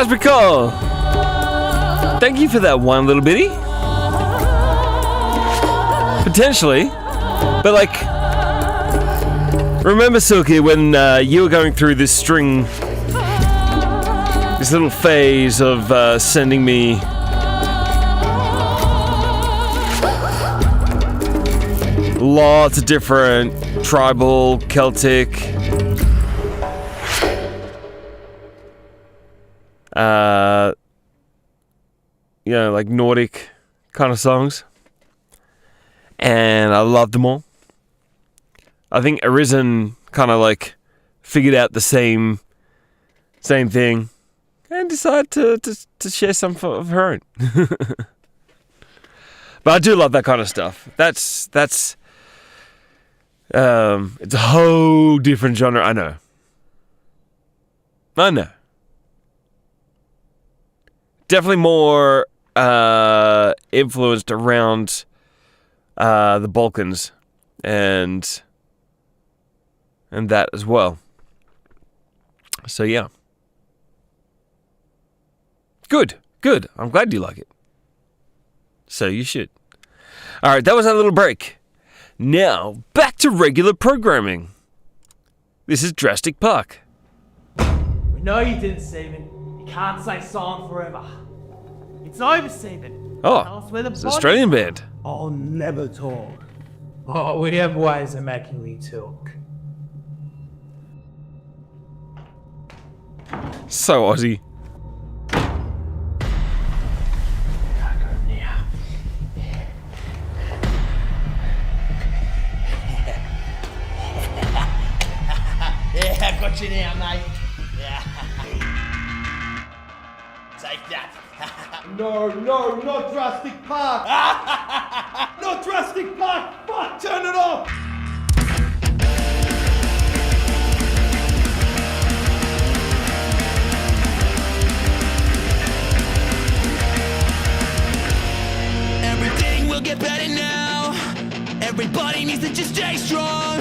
pretty cool. Thank you for that one little bitty. Potentially. But like, remember Silky when you were going through this little phase of sending me lots of different tribal, Celtic, like Nordic kind of songs, and I loved them all. I think Arisen kind of like figured out the same thing and decided to share some of her own. But I do love that kind of stuff. That's it's a whole different genre. I know. Definitely more influenced around the Balkans and that as well. So yeah. Good. I'm glad you like it. So you should. All right, that was our little break. Now, back to regular programming. This is Drastic Park. We know you didn't, Stephen. You can't stay silent forever. It's over, Stephen. Oh, Tell us where the it's an body- Australian band. I'll never talk. Oh, we have ways of making you talk. So Aussie. Yeah, I got you now, mate. Yeah. Take that. No, not Drastic Park. Not Drastic Park. Fuck, turn it off. Everything will get better now. Everybody needs to just stay strong.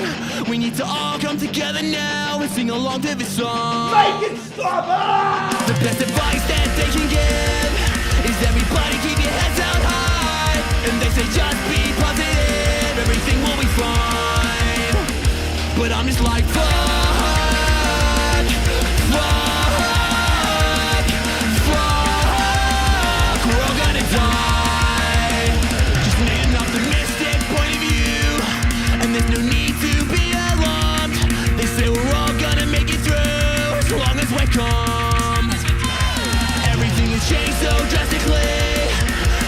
We need to all come together now and sing along to this song. Make it stop. The best advice that they can give is everybody keep your heads held high. And they say just be positive, everything will be fine. But I'm just like fuck. We're all gonna die. Just need an optimistic point of view, and there's no need to be alarmed. They say we're all gonna make it through as long as we're calm. Everything has changed so drastically,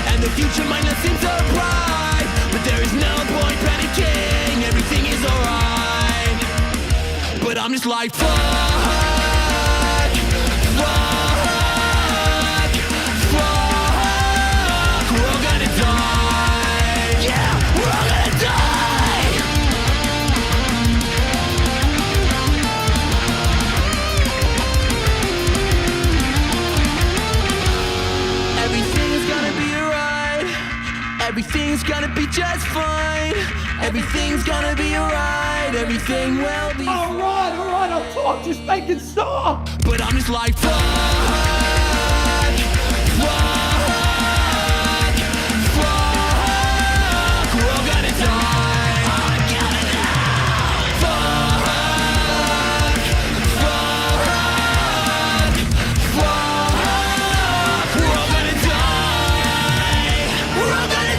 and the future might not seem so bright, but there is no point panicking, everything is alright. But I'm just like fuck. We're all gonna die. Yeah, we're all gonna die. Everything's gonna be alright. Everything's gonna be just fine. Everything's gonna be alright. Everything will be Alright, I'll talk. Just make it stop. But I'm just like fuck. We're all gonna die. We're all gonna die. We're all gonna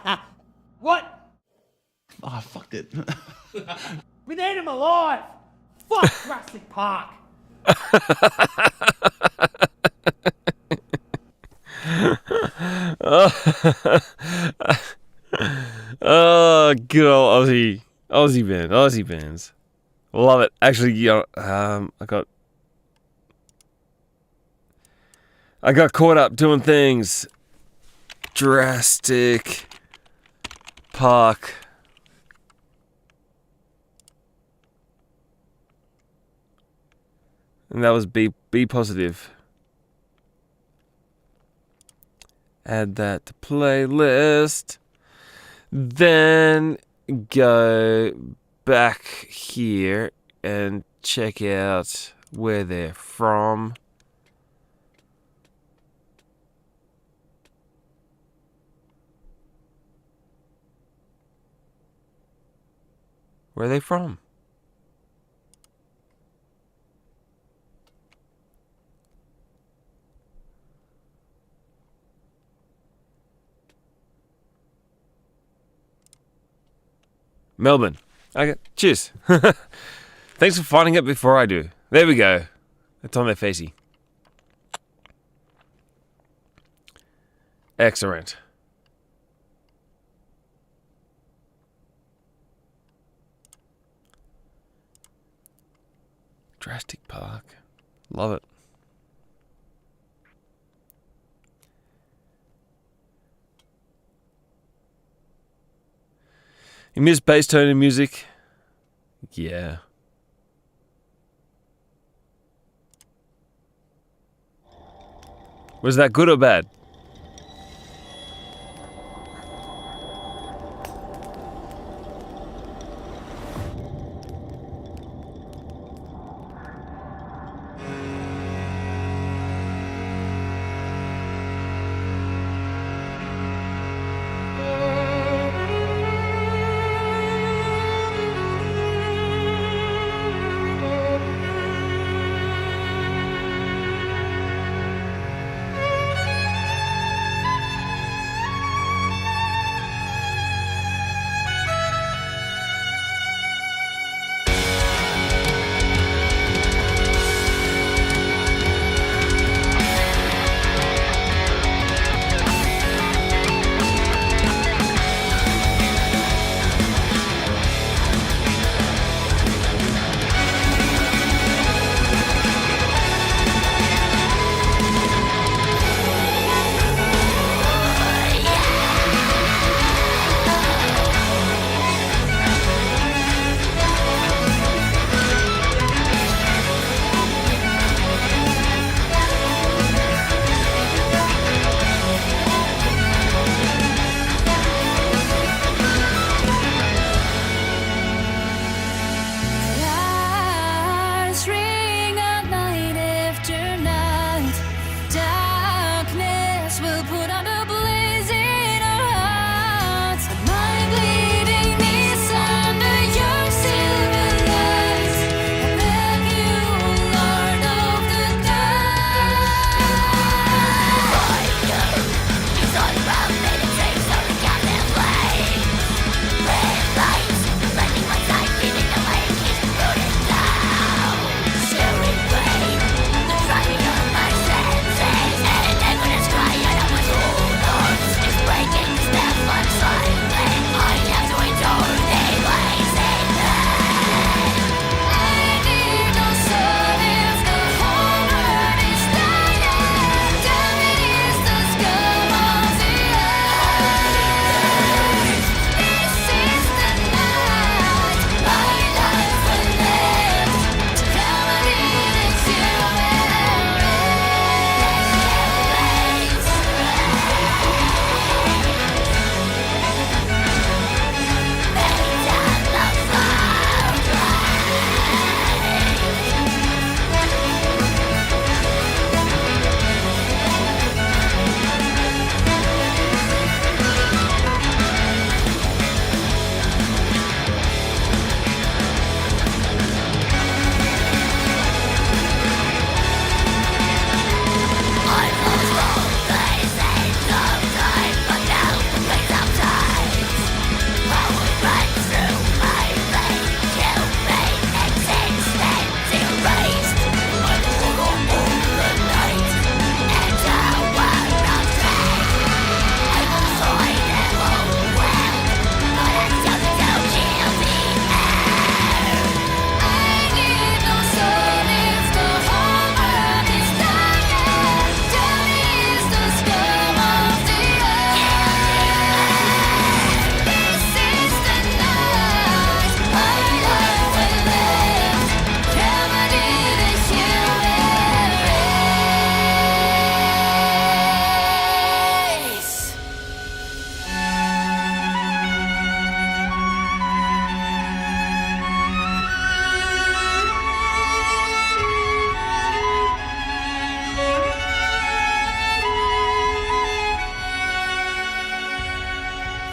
die. What? Oh, I fucked it. We need him alive. Fuck Drastic Park. Oh, good old Aussie bands. Love it. Actually, I got caught up doing things. Drastic Park. And that was Be Positive. Add that to playlist. Then go back here and check out where they're from. Where are they from? Melbourne. Okay, cheers. Thanks for finding it before I do. There we go. It's on their facey. Excellent. Jurassic Park. Love it. You miss bass tone in music? Yeah. Was that good or bad?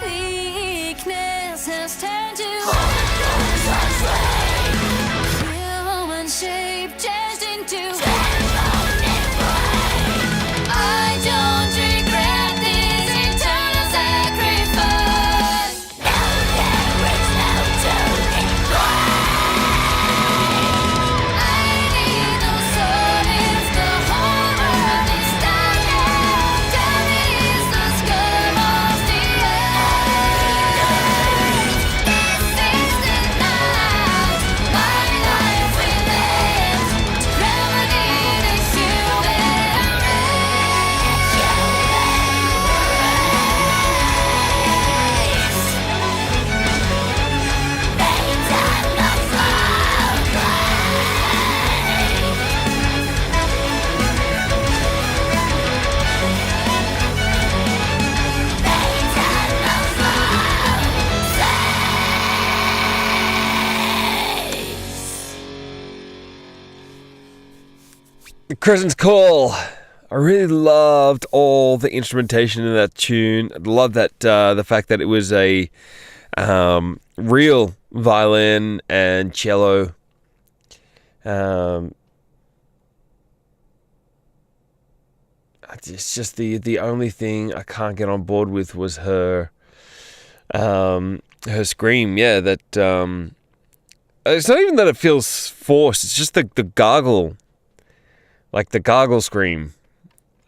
Weakness has turned to Crescent's Call. I really loved all the instrumentation in that tune. I love that the fact that it was a real violin and cello. It's just the only thing I can't get on board with was her scream. Yeah, that it's not even that it feels forced. It's just the gargle, like the gargle scream.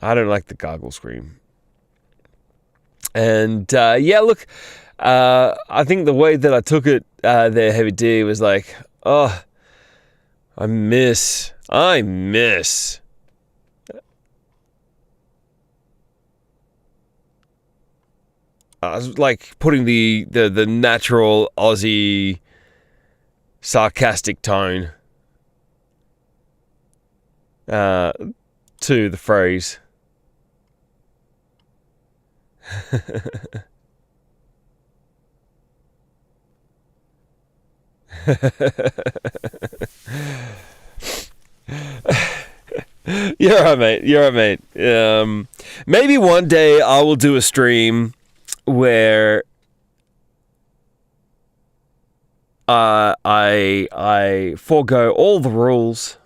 I don't like the gargle scream. And yeah, look, I think the way that I took it there, Heavy D, was like, oh, I miss. I was like putting the natural Aussie sarcastic tone to the phrase. You're right, mate. Maybe one day I will do a stream where I forego all the rules.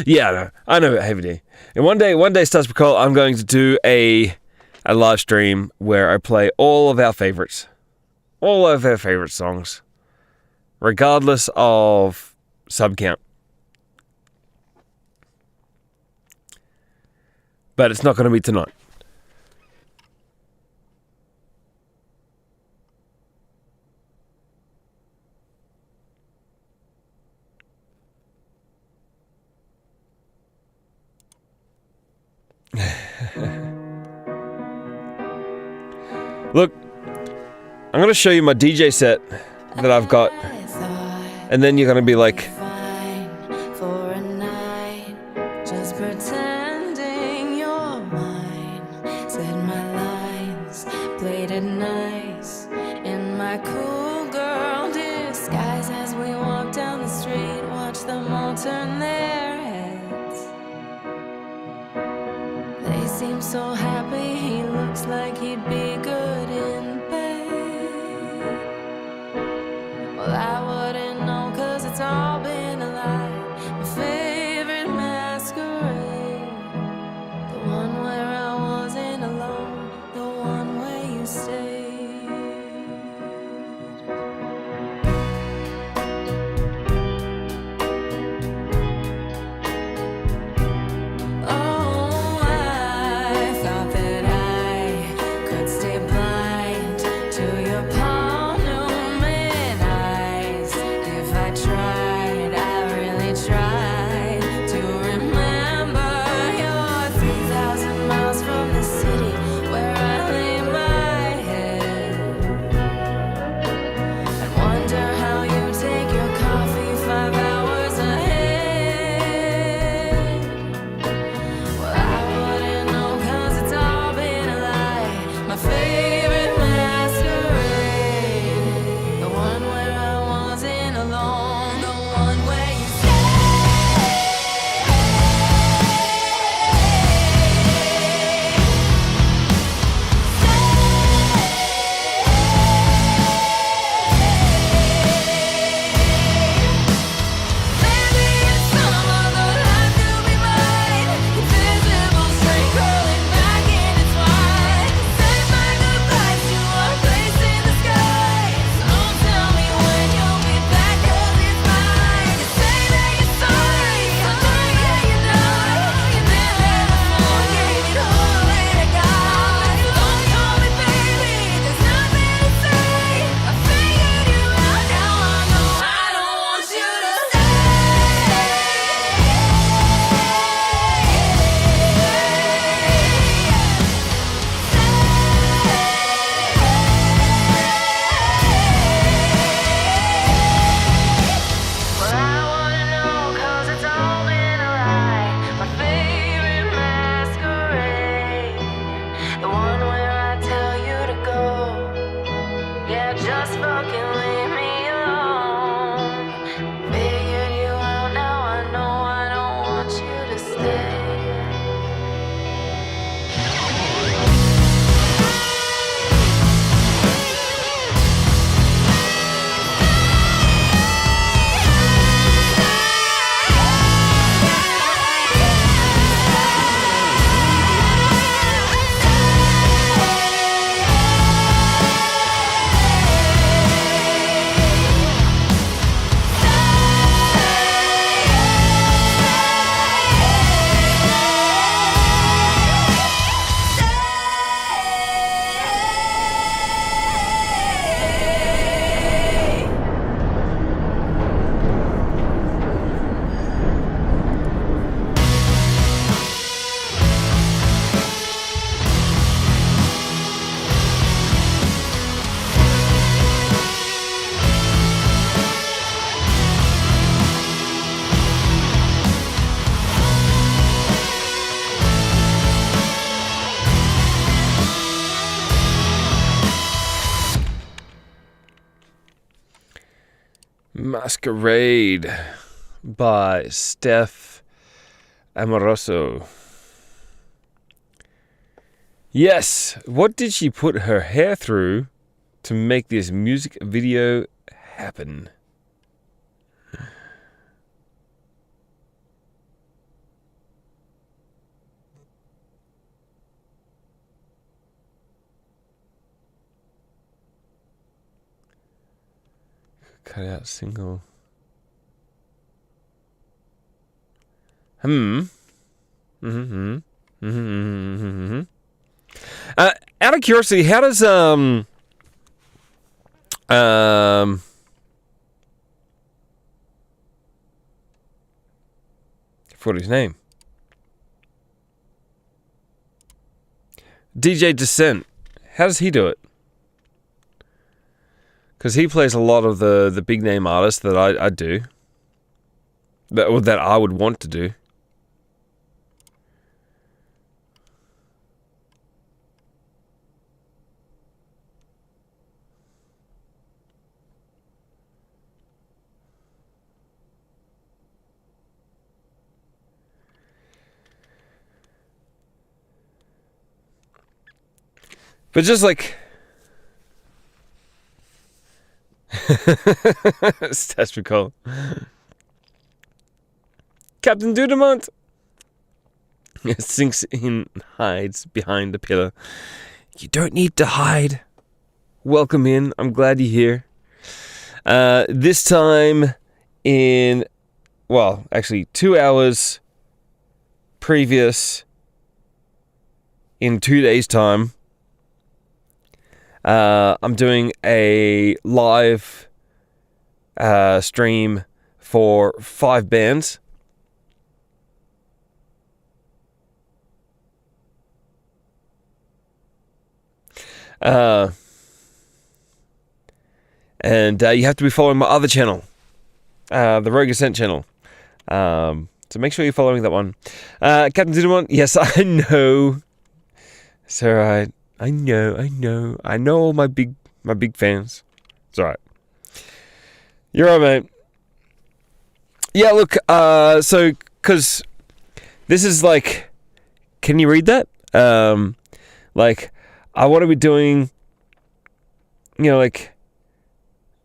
Yeah, I know, Heavy D. And one day, Stars Call, I'm going to do a live stream where I play all of our favorites songs, regardless of sub count. But it's not going to be tonight. Look, I'm going to show you my DJ set that I've got, and then you're going to be like, For a night, just pretending you're mine. Said my lines, played it nice in my cool girl disguise. As we walk down the street, watch them all turn their heads. They seem so happy, he looks like he'd be good in bed. Well, I wouldn't know, 'cause it's all been a lie. My favorite masquerade, the one where I wasn't alone, the one where you stayed. Oh, I thought that I could stay blind to your palm-numbing eyes. If I tried, Masquerade by Steph Amoroso. Yes, what did she put her hair through to make this music video happen? Cut out single. Out of curiosity, how does forgot his name. DJ Descent. How does he do it? Because he plays a lot of the big name artists that I do. That I would want to do. But just like Stats recall. Captain Dudamont sinks in, hides behind a pillar. You don't need to hide. Welcome in. I'm glad you're here. This time in, well, actually 2 hours previous in 2 days' time. I'm doing a live stream for 5 bands. And you have to be following my other channel, the Rogue Ascent channel. So make sure you're following that one. Captain Dudamont, yes, I know. It's alright. I know all my big fans. It's alright. You're right, mate. Yeah, look, so, because this is like, can you read that? Like, I want to be doing, you know, like,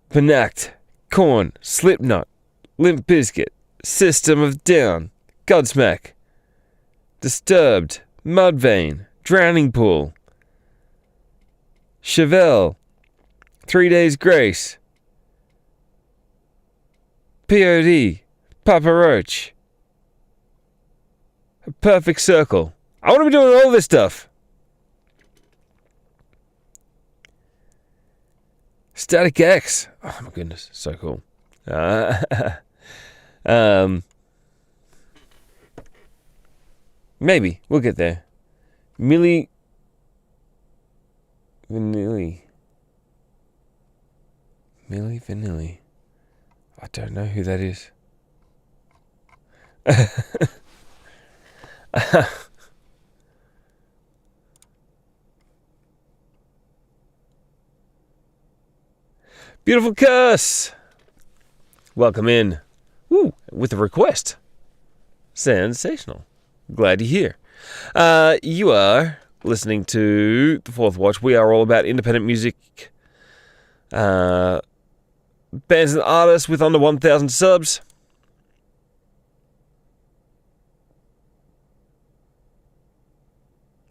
Benact, Korn, Slipknot, Limp Bizkit, System of a Down, Godsmack, Disturbed, Mudvayne, Drowning Pool, Chevelle, 3 Days Grace, POD, Papa Roach, A Perfect Circle. I want to be doing all this stuff. Static X. Oh my goodness, so cool. Maybe we'll get there. Milli Vanilli. I don't know who that is. Beautiful Curse. Welcome in. Woo, with a request. Sensational. Glad you're here. You are listening to The Fourth Watch. We are all about independent music. Bands and artists with under 1,000 subs.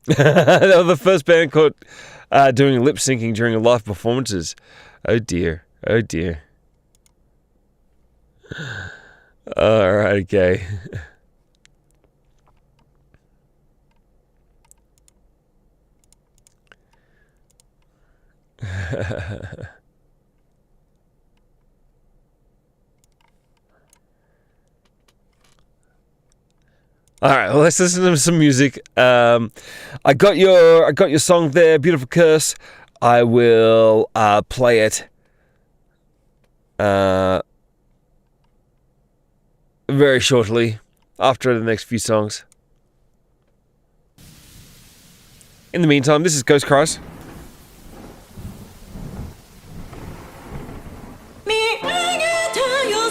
They were the first band caught doing lip syncing during live performances. Oh dear. Oh dear. Alright, okay. Alright, well, let's listen to some music. I got your song there, Beautiful Curse. I will play it very shortly after the next few songs. In the meantime, this is Ghost Cries. Me, I can tell you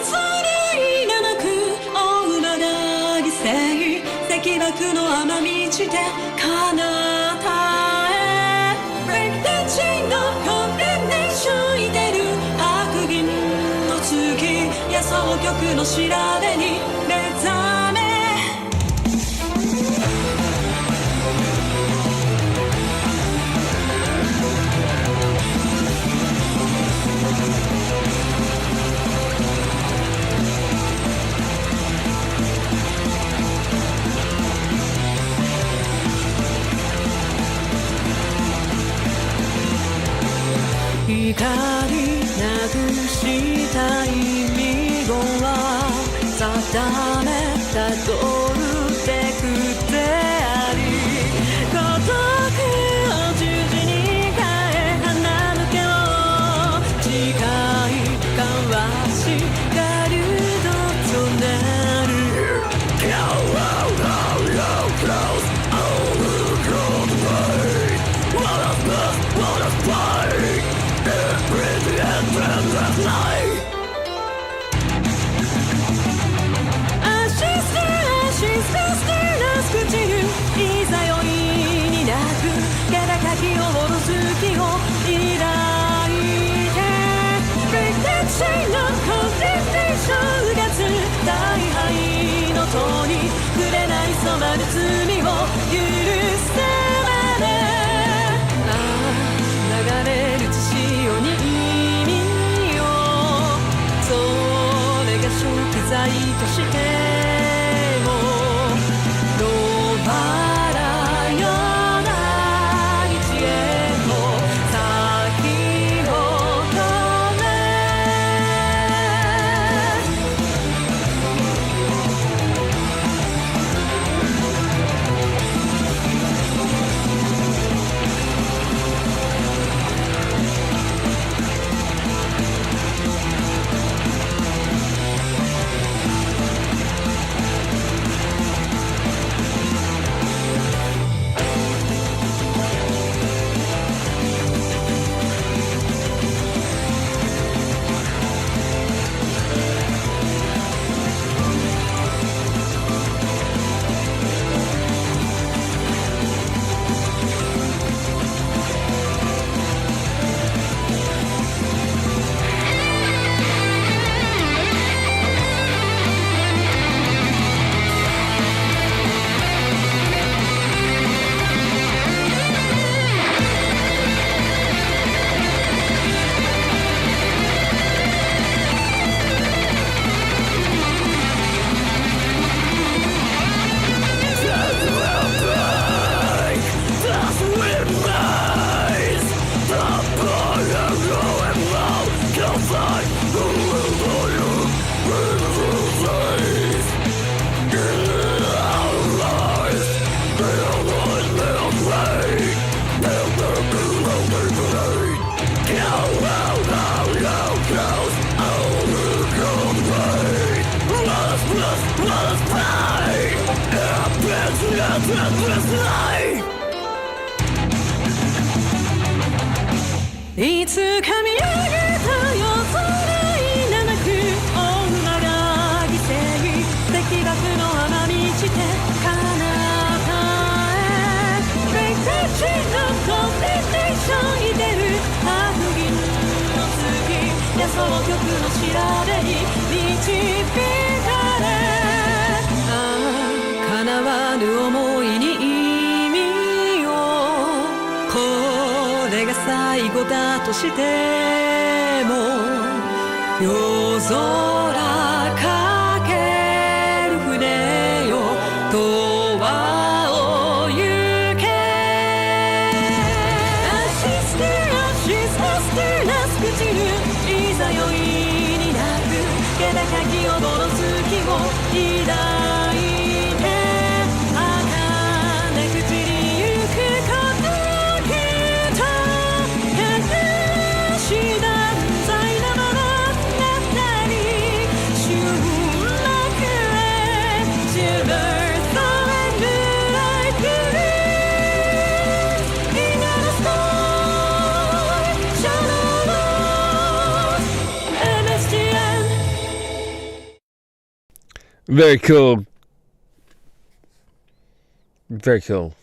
敵枠の雨道で彼方へ Break the chain of condemnation いてる白銀の月野草局の調べに目覚め光なくした意味語は定めたゴールテクであり孤独を十字に変え花向けを誓い交わし我流度となる いざよいになく気高きを下ろす気を抱いて Break the chain of condemnation うがつ大敗の塔に触れない染まる罪を許せまで流れる血潮に意味をそれが贖罪としていつか見上げた夜空いななく女が犠牲敵爆の雨道で彼方へ Break the chain of condemnation いてる白銀の月野草局の調べに導かれ叶わぬ思いに意味をこれが最後だとしても夜空かける船よ永遠を行けアシステラス朽ちるいざよいになく気高きを戻す気を抱いて儚く散りゆくこときっと隠し断罪のままなったり終幕へ Silver Thorn like in a storm Shadow MSTN Very cool. Very cool.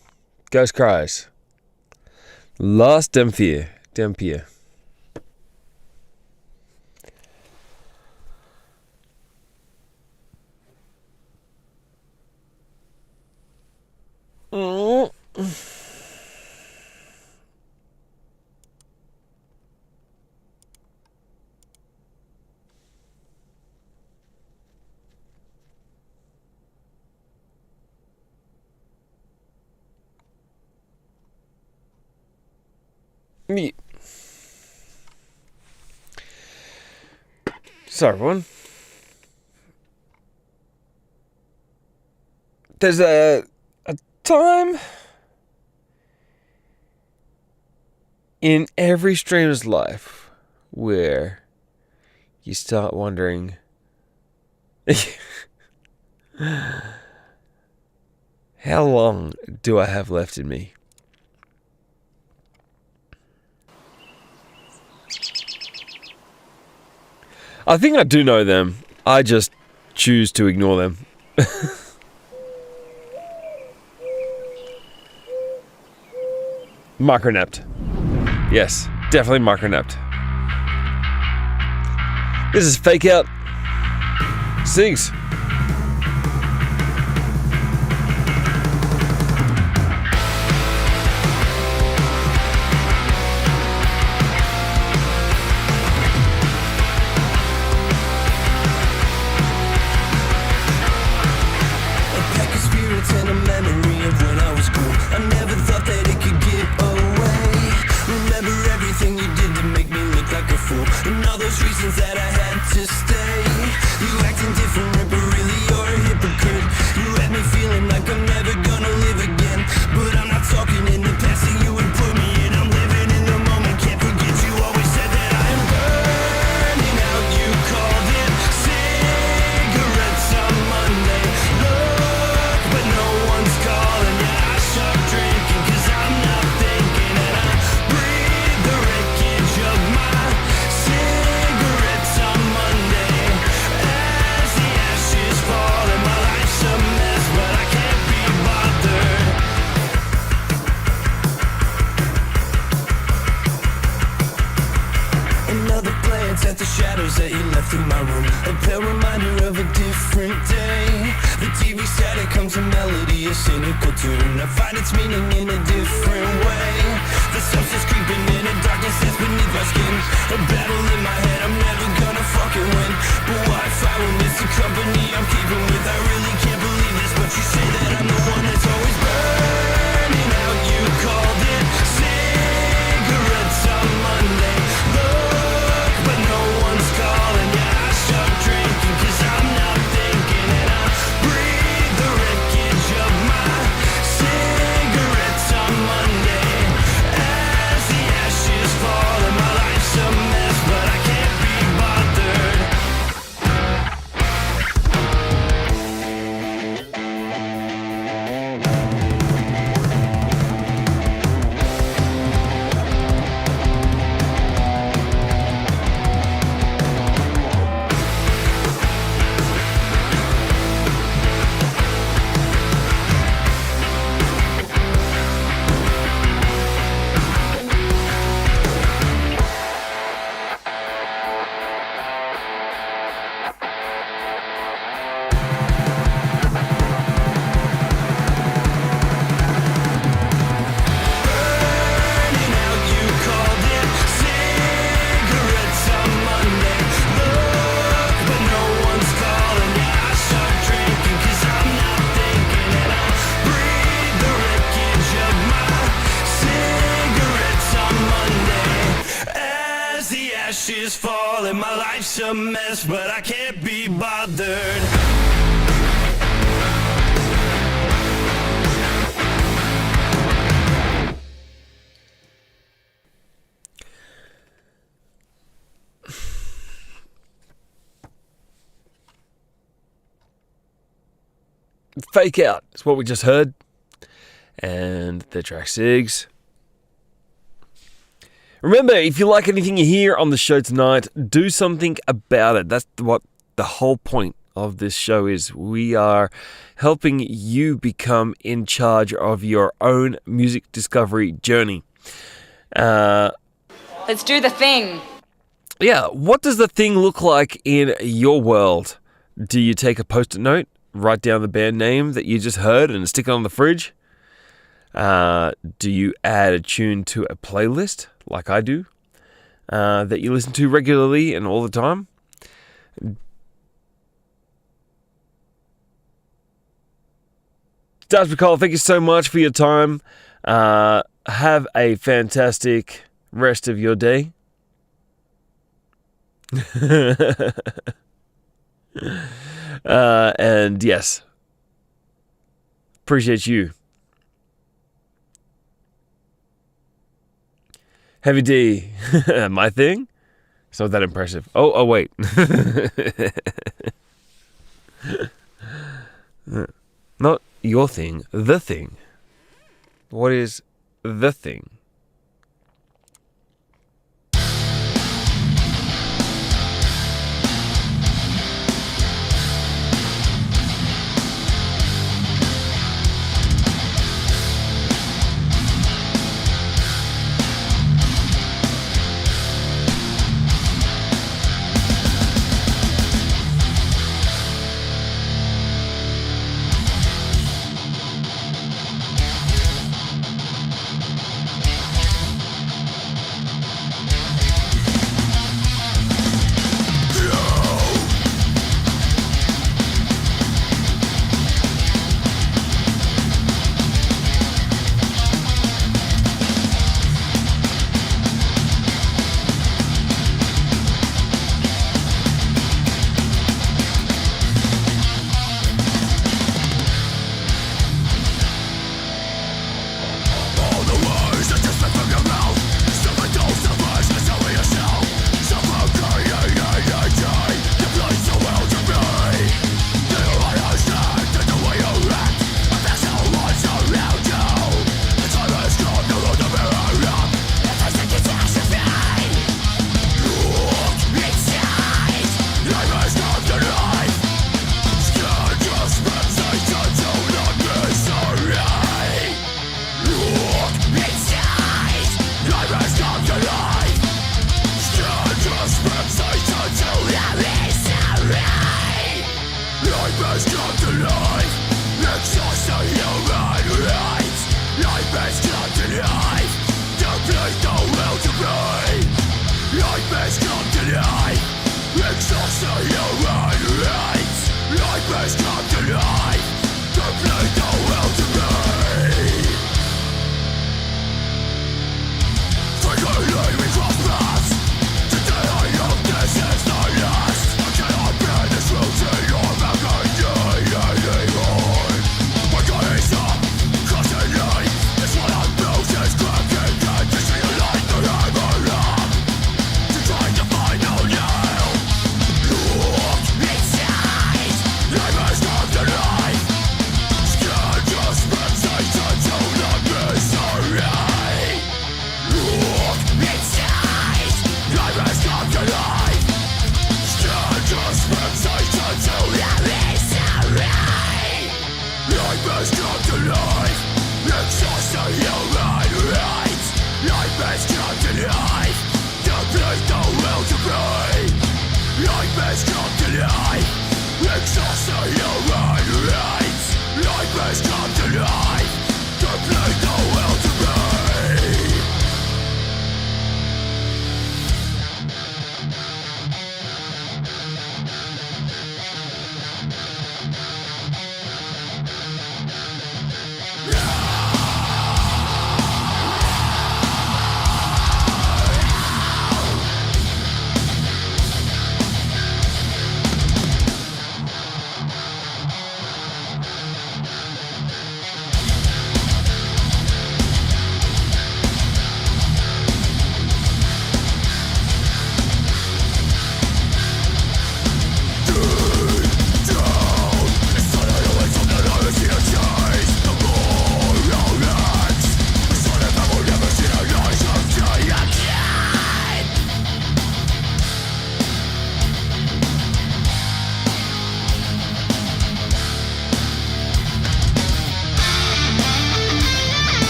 Ghost Cries. Last Dampier. Oh. Me. Sorry, everyone. There's a time in every streamer's life where you start wondering how long do I have left in me? I think I do know them. I just choose to ignore them. Micronapped. Yes, definitely micronapped. This is Fake Out. Sings. And a memory of when I was cool. I never thought that it could get away. Remember everything you did to make me look like a fool, and all those reasons that I had to stay. You acting different, but really you're a hypocrite. You had me feeling like I'm never gonna live again. But I'm not talking in the past that you would put me in. I'm living in the moment, can't forget you always said that I am burning out. You called it cigarettes on Monday. But no one's calling, yeah, I stop drinking, cause I'm not thinking, and I breathe the wreckage of my cigarettes on Monday. As the ashes fall and my life's a mess, but I can't be bothered. Another glance at the shadows that you left in my room, a pale reminder of a different day. The TV static comes a melody, a cynical tune. I find its meaning in a different way. The substance creeping in, a darkness that's beneath my skin. A battle in my head, I'm never gonna fucking win. But Wi-Fi when it's the company I'm keeping with. I really can't believe this, but you say that I'm the one that's always burning out. You called it cigarettes on Monday. Look, but no one's calling, yeah, I stop drinking, cause I'm not thinking, and I breathe the wreckage of my cigarettes on Monday. As the ashes fall and my life's a mess, but I can't be bothered. Burning out, you called it cigarettes on Monday. Look, but no one's calling, yeah, I stop drinking, cause I'm not thinking, and I breathe the wreckage of my cigarettes on Monday. As the ashes fall and my life's a mess, but I can't be bothered. Fake Out is what we just heard. And the track Sigs. Remember, if you like anything you hear on the show tonight, do something about it. That's what the whole point of this show is we are helping you become in charge of your own music discovery journey. Let's do the thing. Yeah, what does the thing look like in your world? Do you take a post-it note, write down the band name that you just heard and stick it on the fridge? Do you add a tune to a playlist, like I do, that you listen to regularly and all the time? Daz McCall, thank you so much for your time. Have a fantastic rest of your day. And yes, appreciate you. Heavy D, my thing? It's not that impressive. Oh, wait. Not your thing, the thing. What is the thing?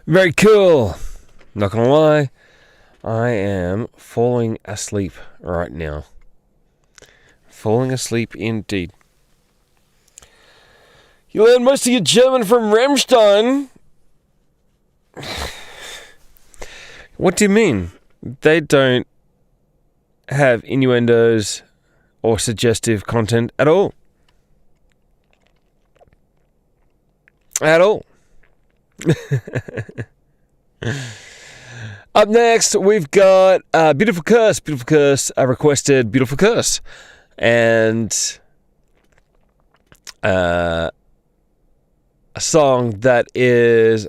Very cool. Not gonna lie, I am falling asleep right now. Falling asleep indeed. You learned most of your German from Rammstein. What do you mean? They don't have innuendos or suggestive content at all. At all. Up next, we've got Beautiful Curse. Beautiful Curse requested Beautiful Curse. And a song that is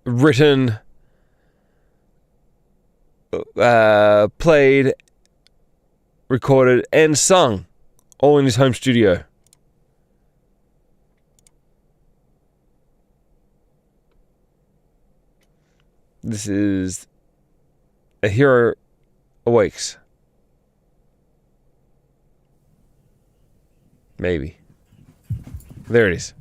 written, played, recorded, and sung all in his home studio. This is A Hero Awakes. Maybe. There it is.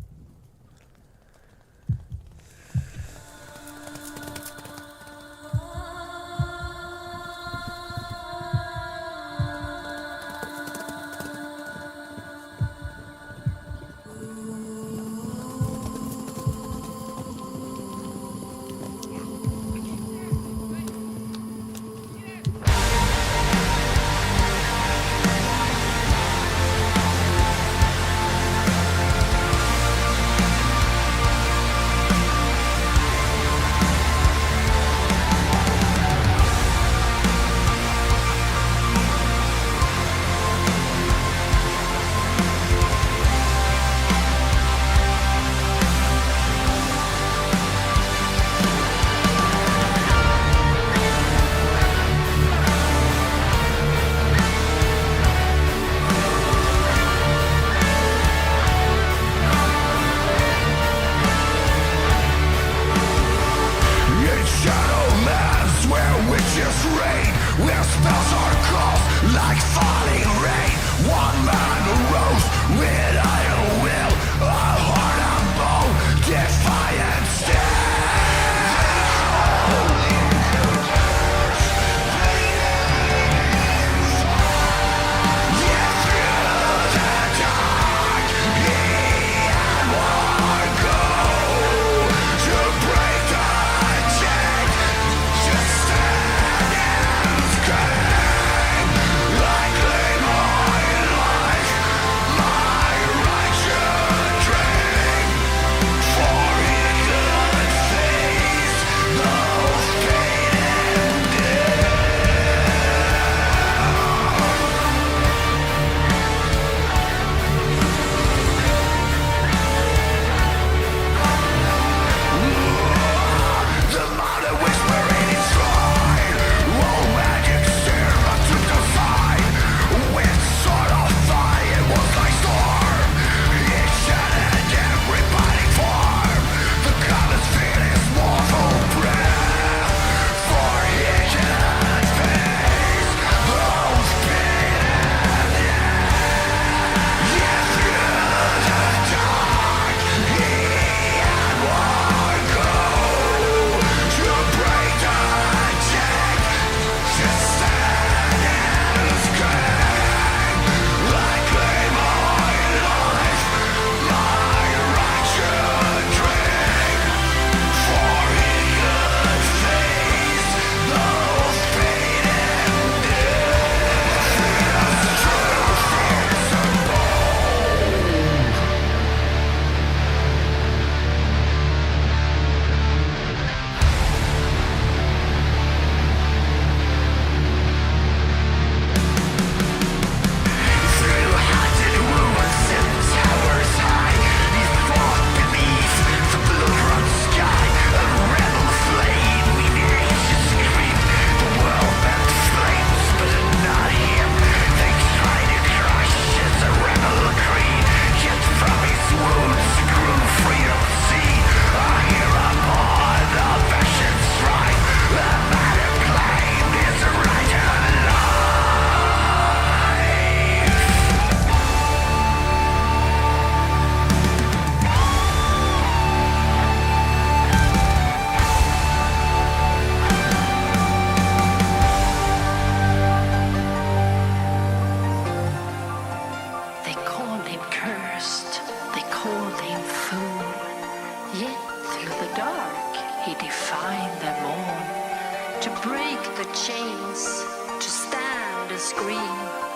the chains to stand and scream.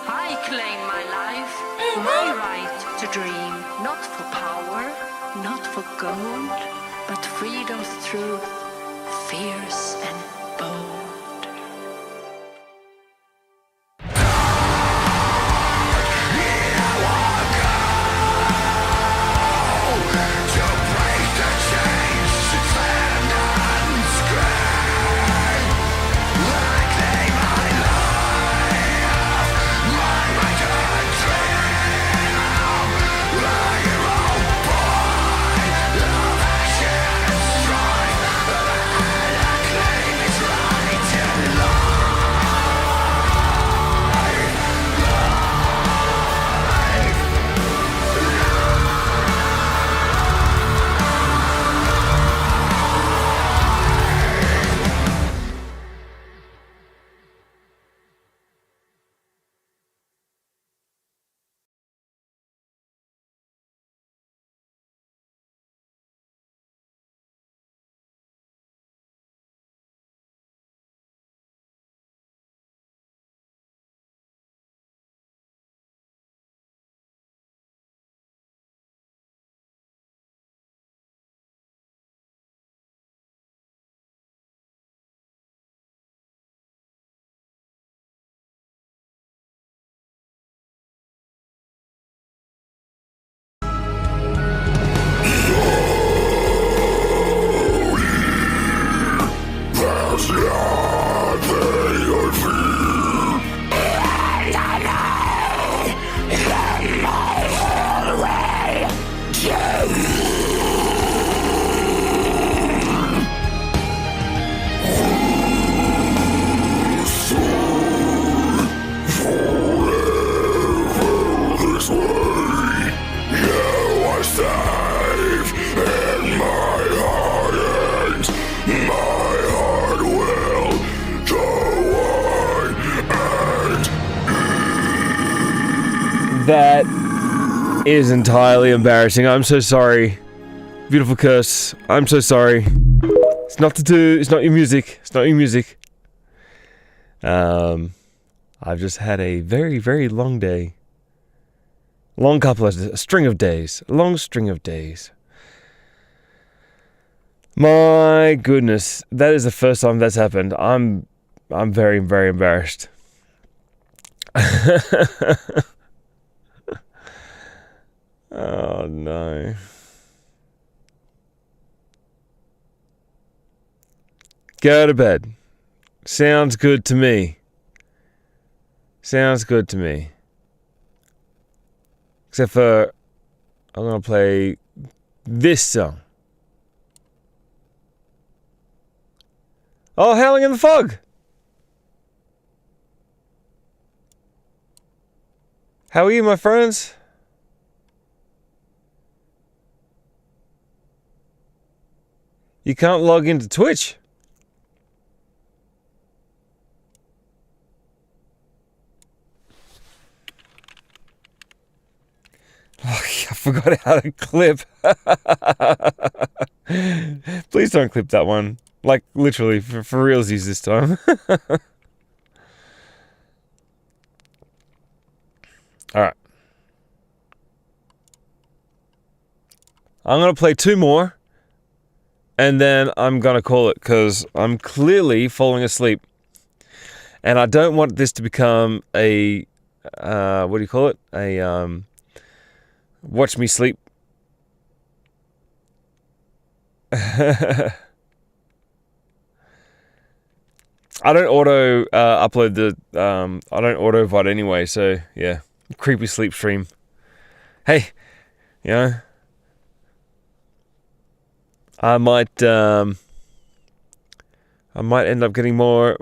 I claim my life, my right to dream. Not for power, not for gold, but freedom's truth, fierce and bold. That is entirely embarrassing. I'm so sorry. Beautiful curse. I'm so sorry. It's not your music. It's not your music. I've just had a very, very long day. A long string of days. My goodness. That is the first time that's happened. I'm very, very embarrassed. Oh no. Go to bed. Sounds good to me. Except for I'm gonna play this song. Oh, Howling in the Fog. How are you, my friends? You can't log into Twitch. Oh, I forgot how to clip. Please don't clip that one. Like, literally, for realsies this time. Alright. I'm going to play two more. And then I'm going to call it because I'm clearly falling asleep. And I don't want this to become a, what do you call it? A, watch me sleep. I don't auto upload the, I don't auto VOD anyway, so yeah. Creepy sleep stream. Hey, you know. I might end up getting more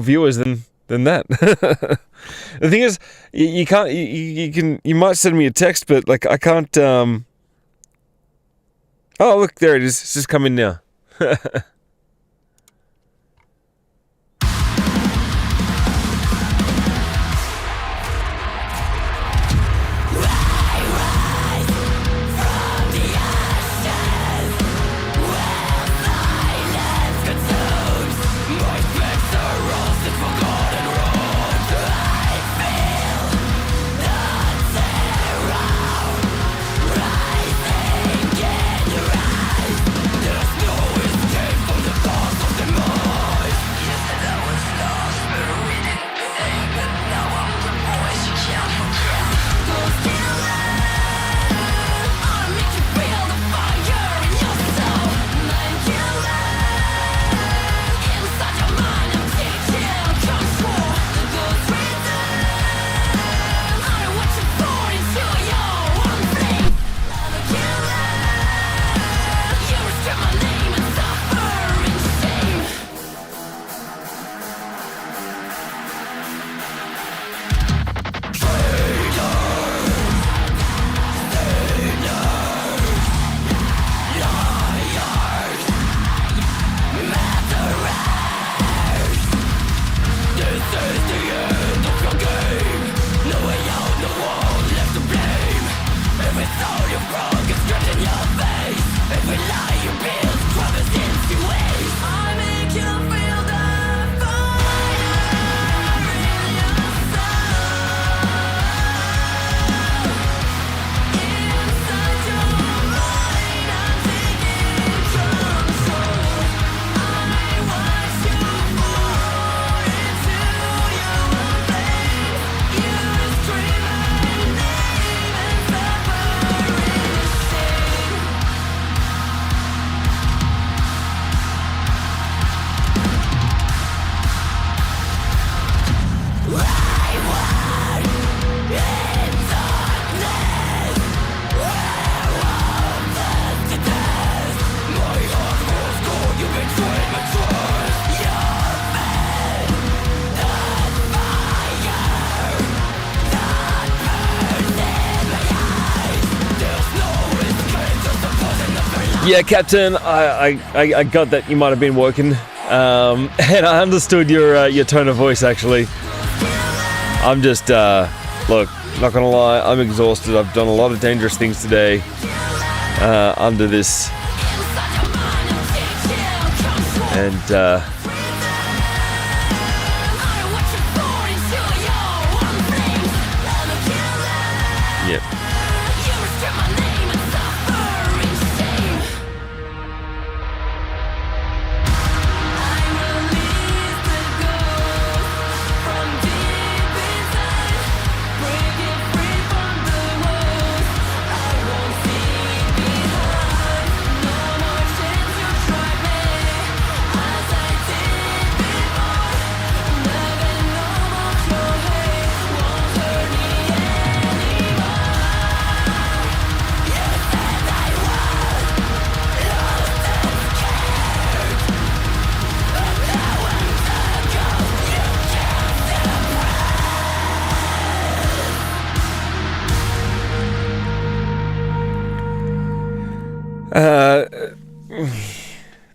viewers than that. The thing is, you can't. You might send me a text, but like I can't. Oh, look, there it is. It's just coming now. Consumes my specter. Yeah, Captain, I got that you might have been working, and I understood your tone of voice, actually. I'm just, look, not gonna lie, I'm exhausted. I've done a lot of dangerous things today, under this, and, yep.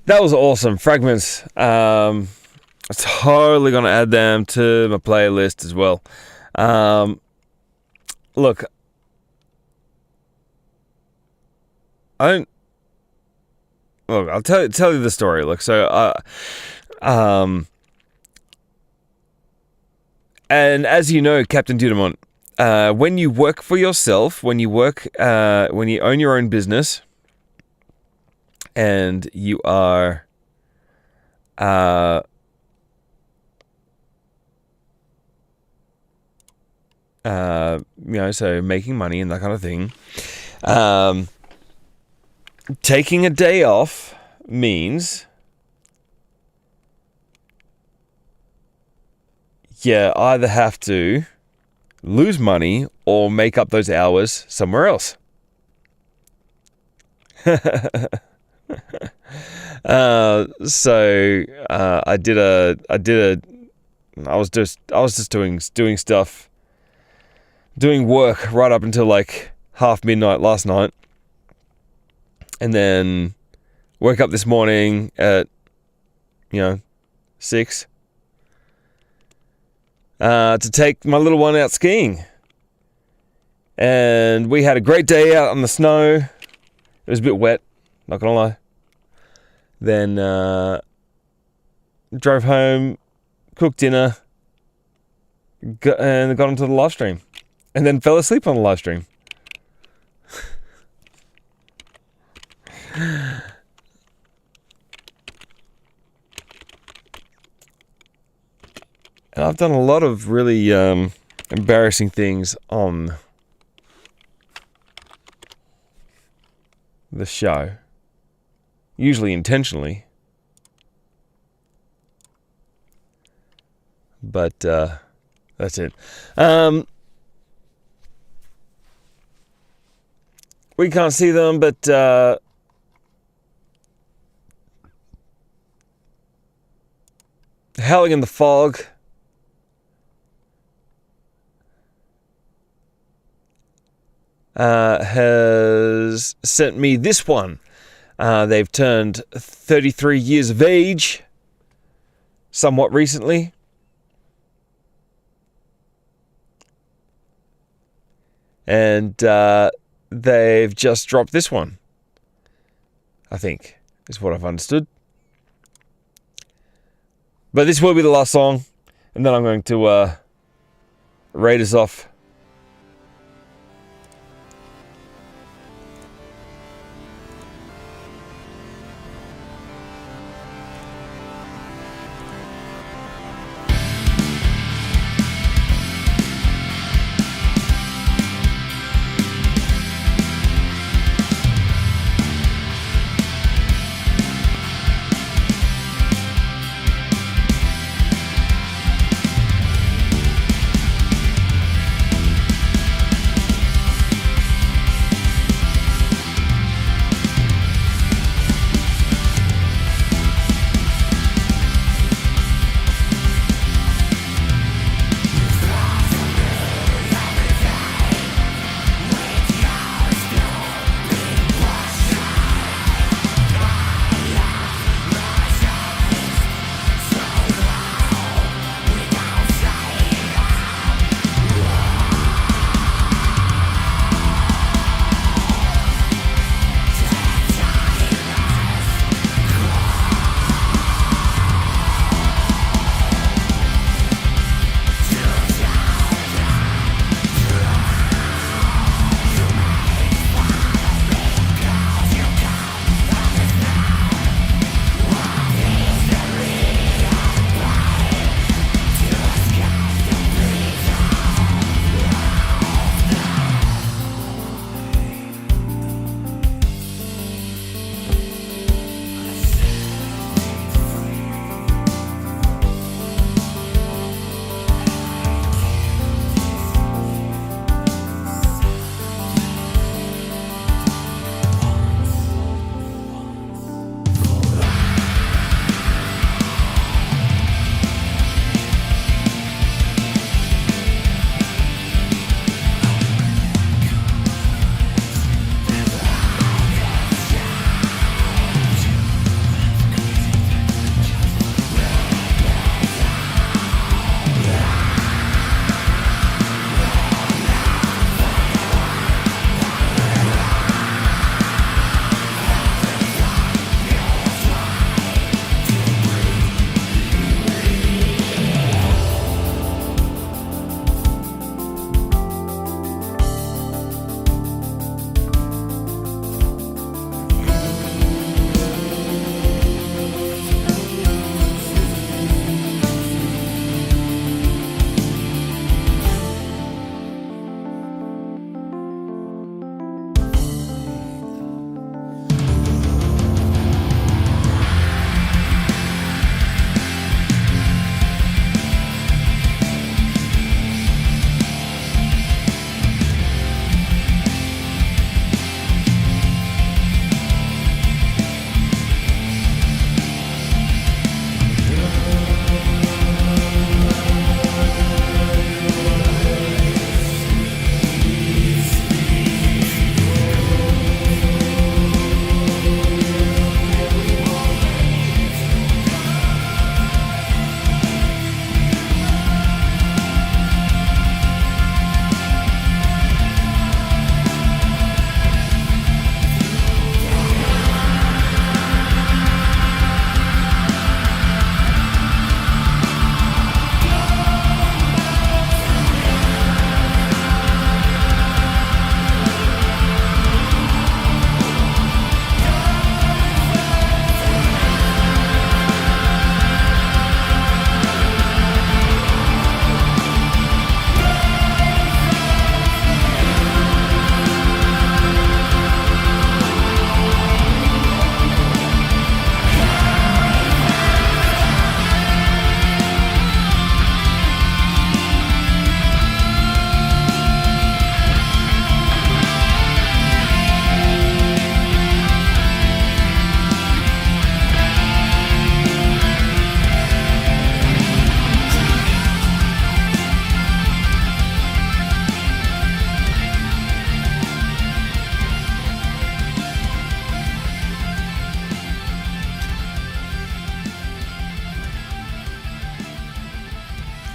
That was awesome. Fragments. I'm totally gonna add them to my playlist as well. Look, I'll tell you the story. Look, so and as you know, Captain Dudamont, when you work for yourself, when you own your own business, and you are so making money and that kind of thing, taking a day off means you either have to lose money or make up those hours somewhere else. I was just doing stuff, doing work right up until like half midnight last night, and then woke up this morning at 6 to take my little one out skiing, and we had a great day out on the snow. It was a bit wet, not gonna lie. Then drove home, cooked dinner, and got onto the live stream, and then fell asleep on the live stream. And I've done a lot of really embarrassing things on the show. Usually intentionally. But that's it. We can't see them, but Howling in the Fog has sent me this one. They've turned 33 years of age somewhat recently. And they've just dropped this one, I think, is what I've understood. But this will be the last song, and then I'm going to raid us off.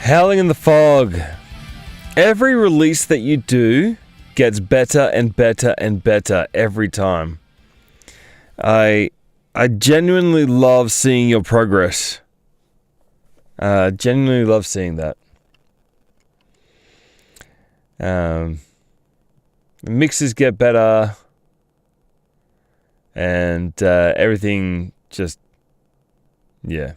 Howling in the Fog. Every release that you do gets better and better and better every time. I genuinely love seeing your progress. Genuinely love seeing that. Mixes get better, and everything just, yeah.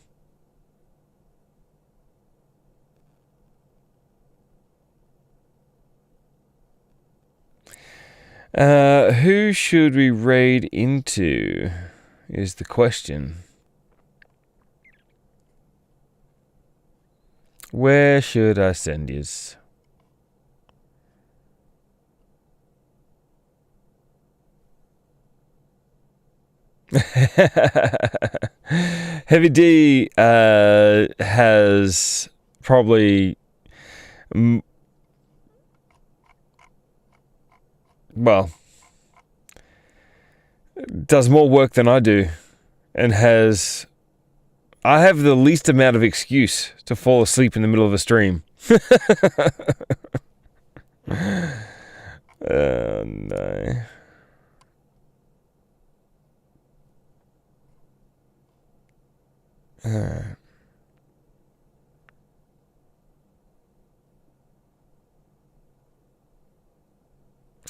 Who should we raid into is the question. Where should I send yous? Heavy D has probably does more work than I do, and I have the least amount of excuse to fall asleep in the middle of a stream. Oh no.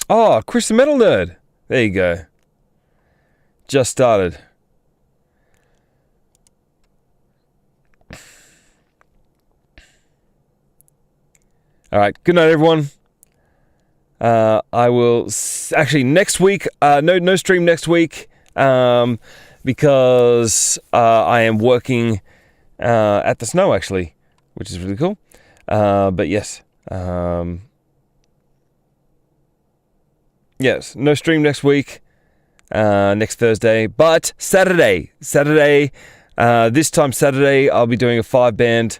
Oh, Chris the Metal Nerd. There you go. Just started. All right. Good night, everyone. I will actually next week. No stream next week. Because I am working at the Snow, actually, which is really cool. But yes. Yes, no stream next week, next Thursday, but Saturday, this time Saturday, I'll be doing a 5-band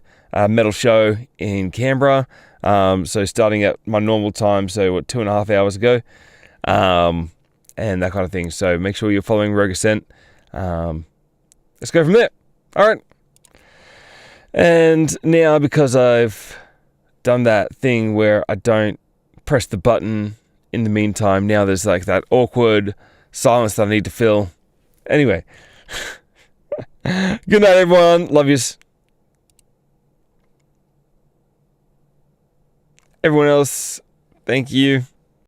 metal show in Canberra, so starting at my normal time, so 2.5 hours ago, and that kind of thing, so make sure you're following Rogue Ascent. Let's go from there. Alright, and now because I've done that thing where I don't press the button in the meantime, now there's like that awkward silence that I need to fill. Anyway. Good night, everyone. Love yous. Everyone else, thank you.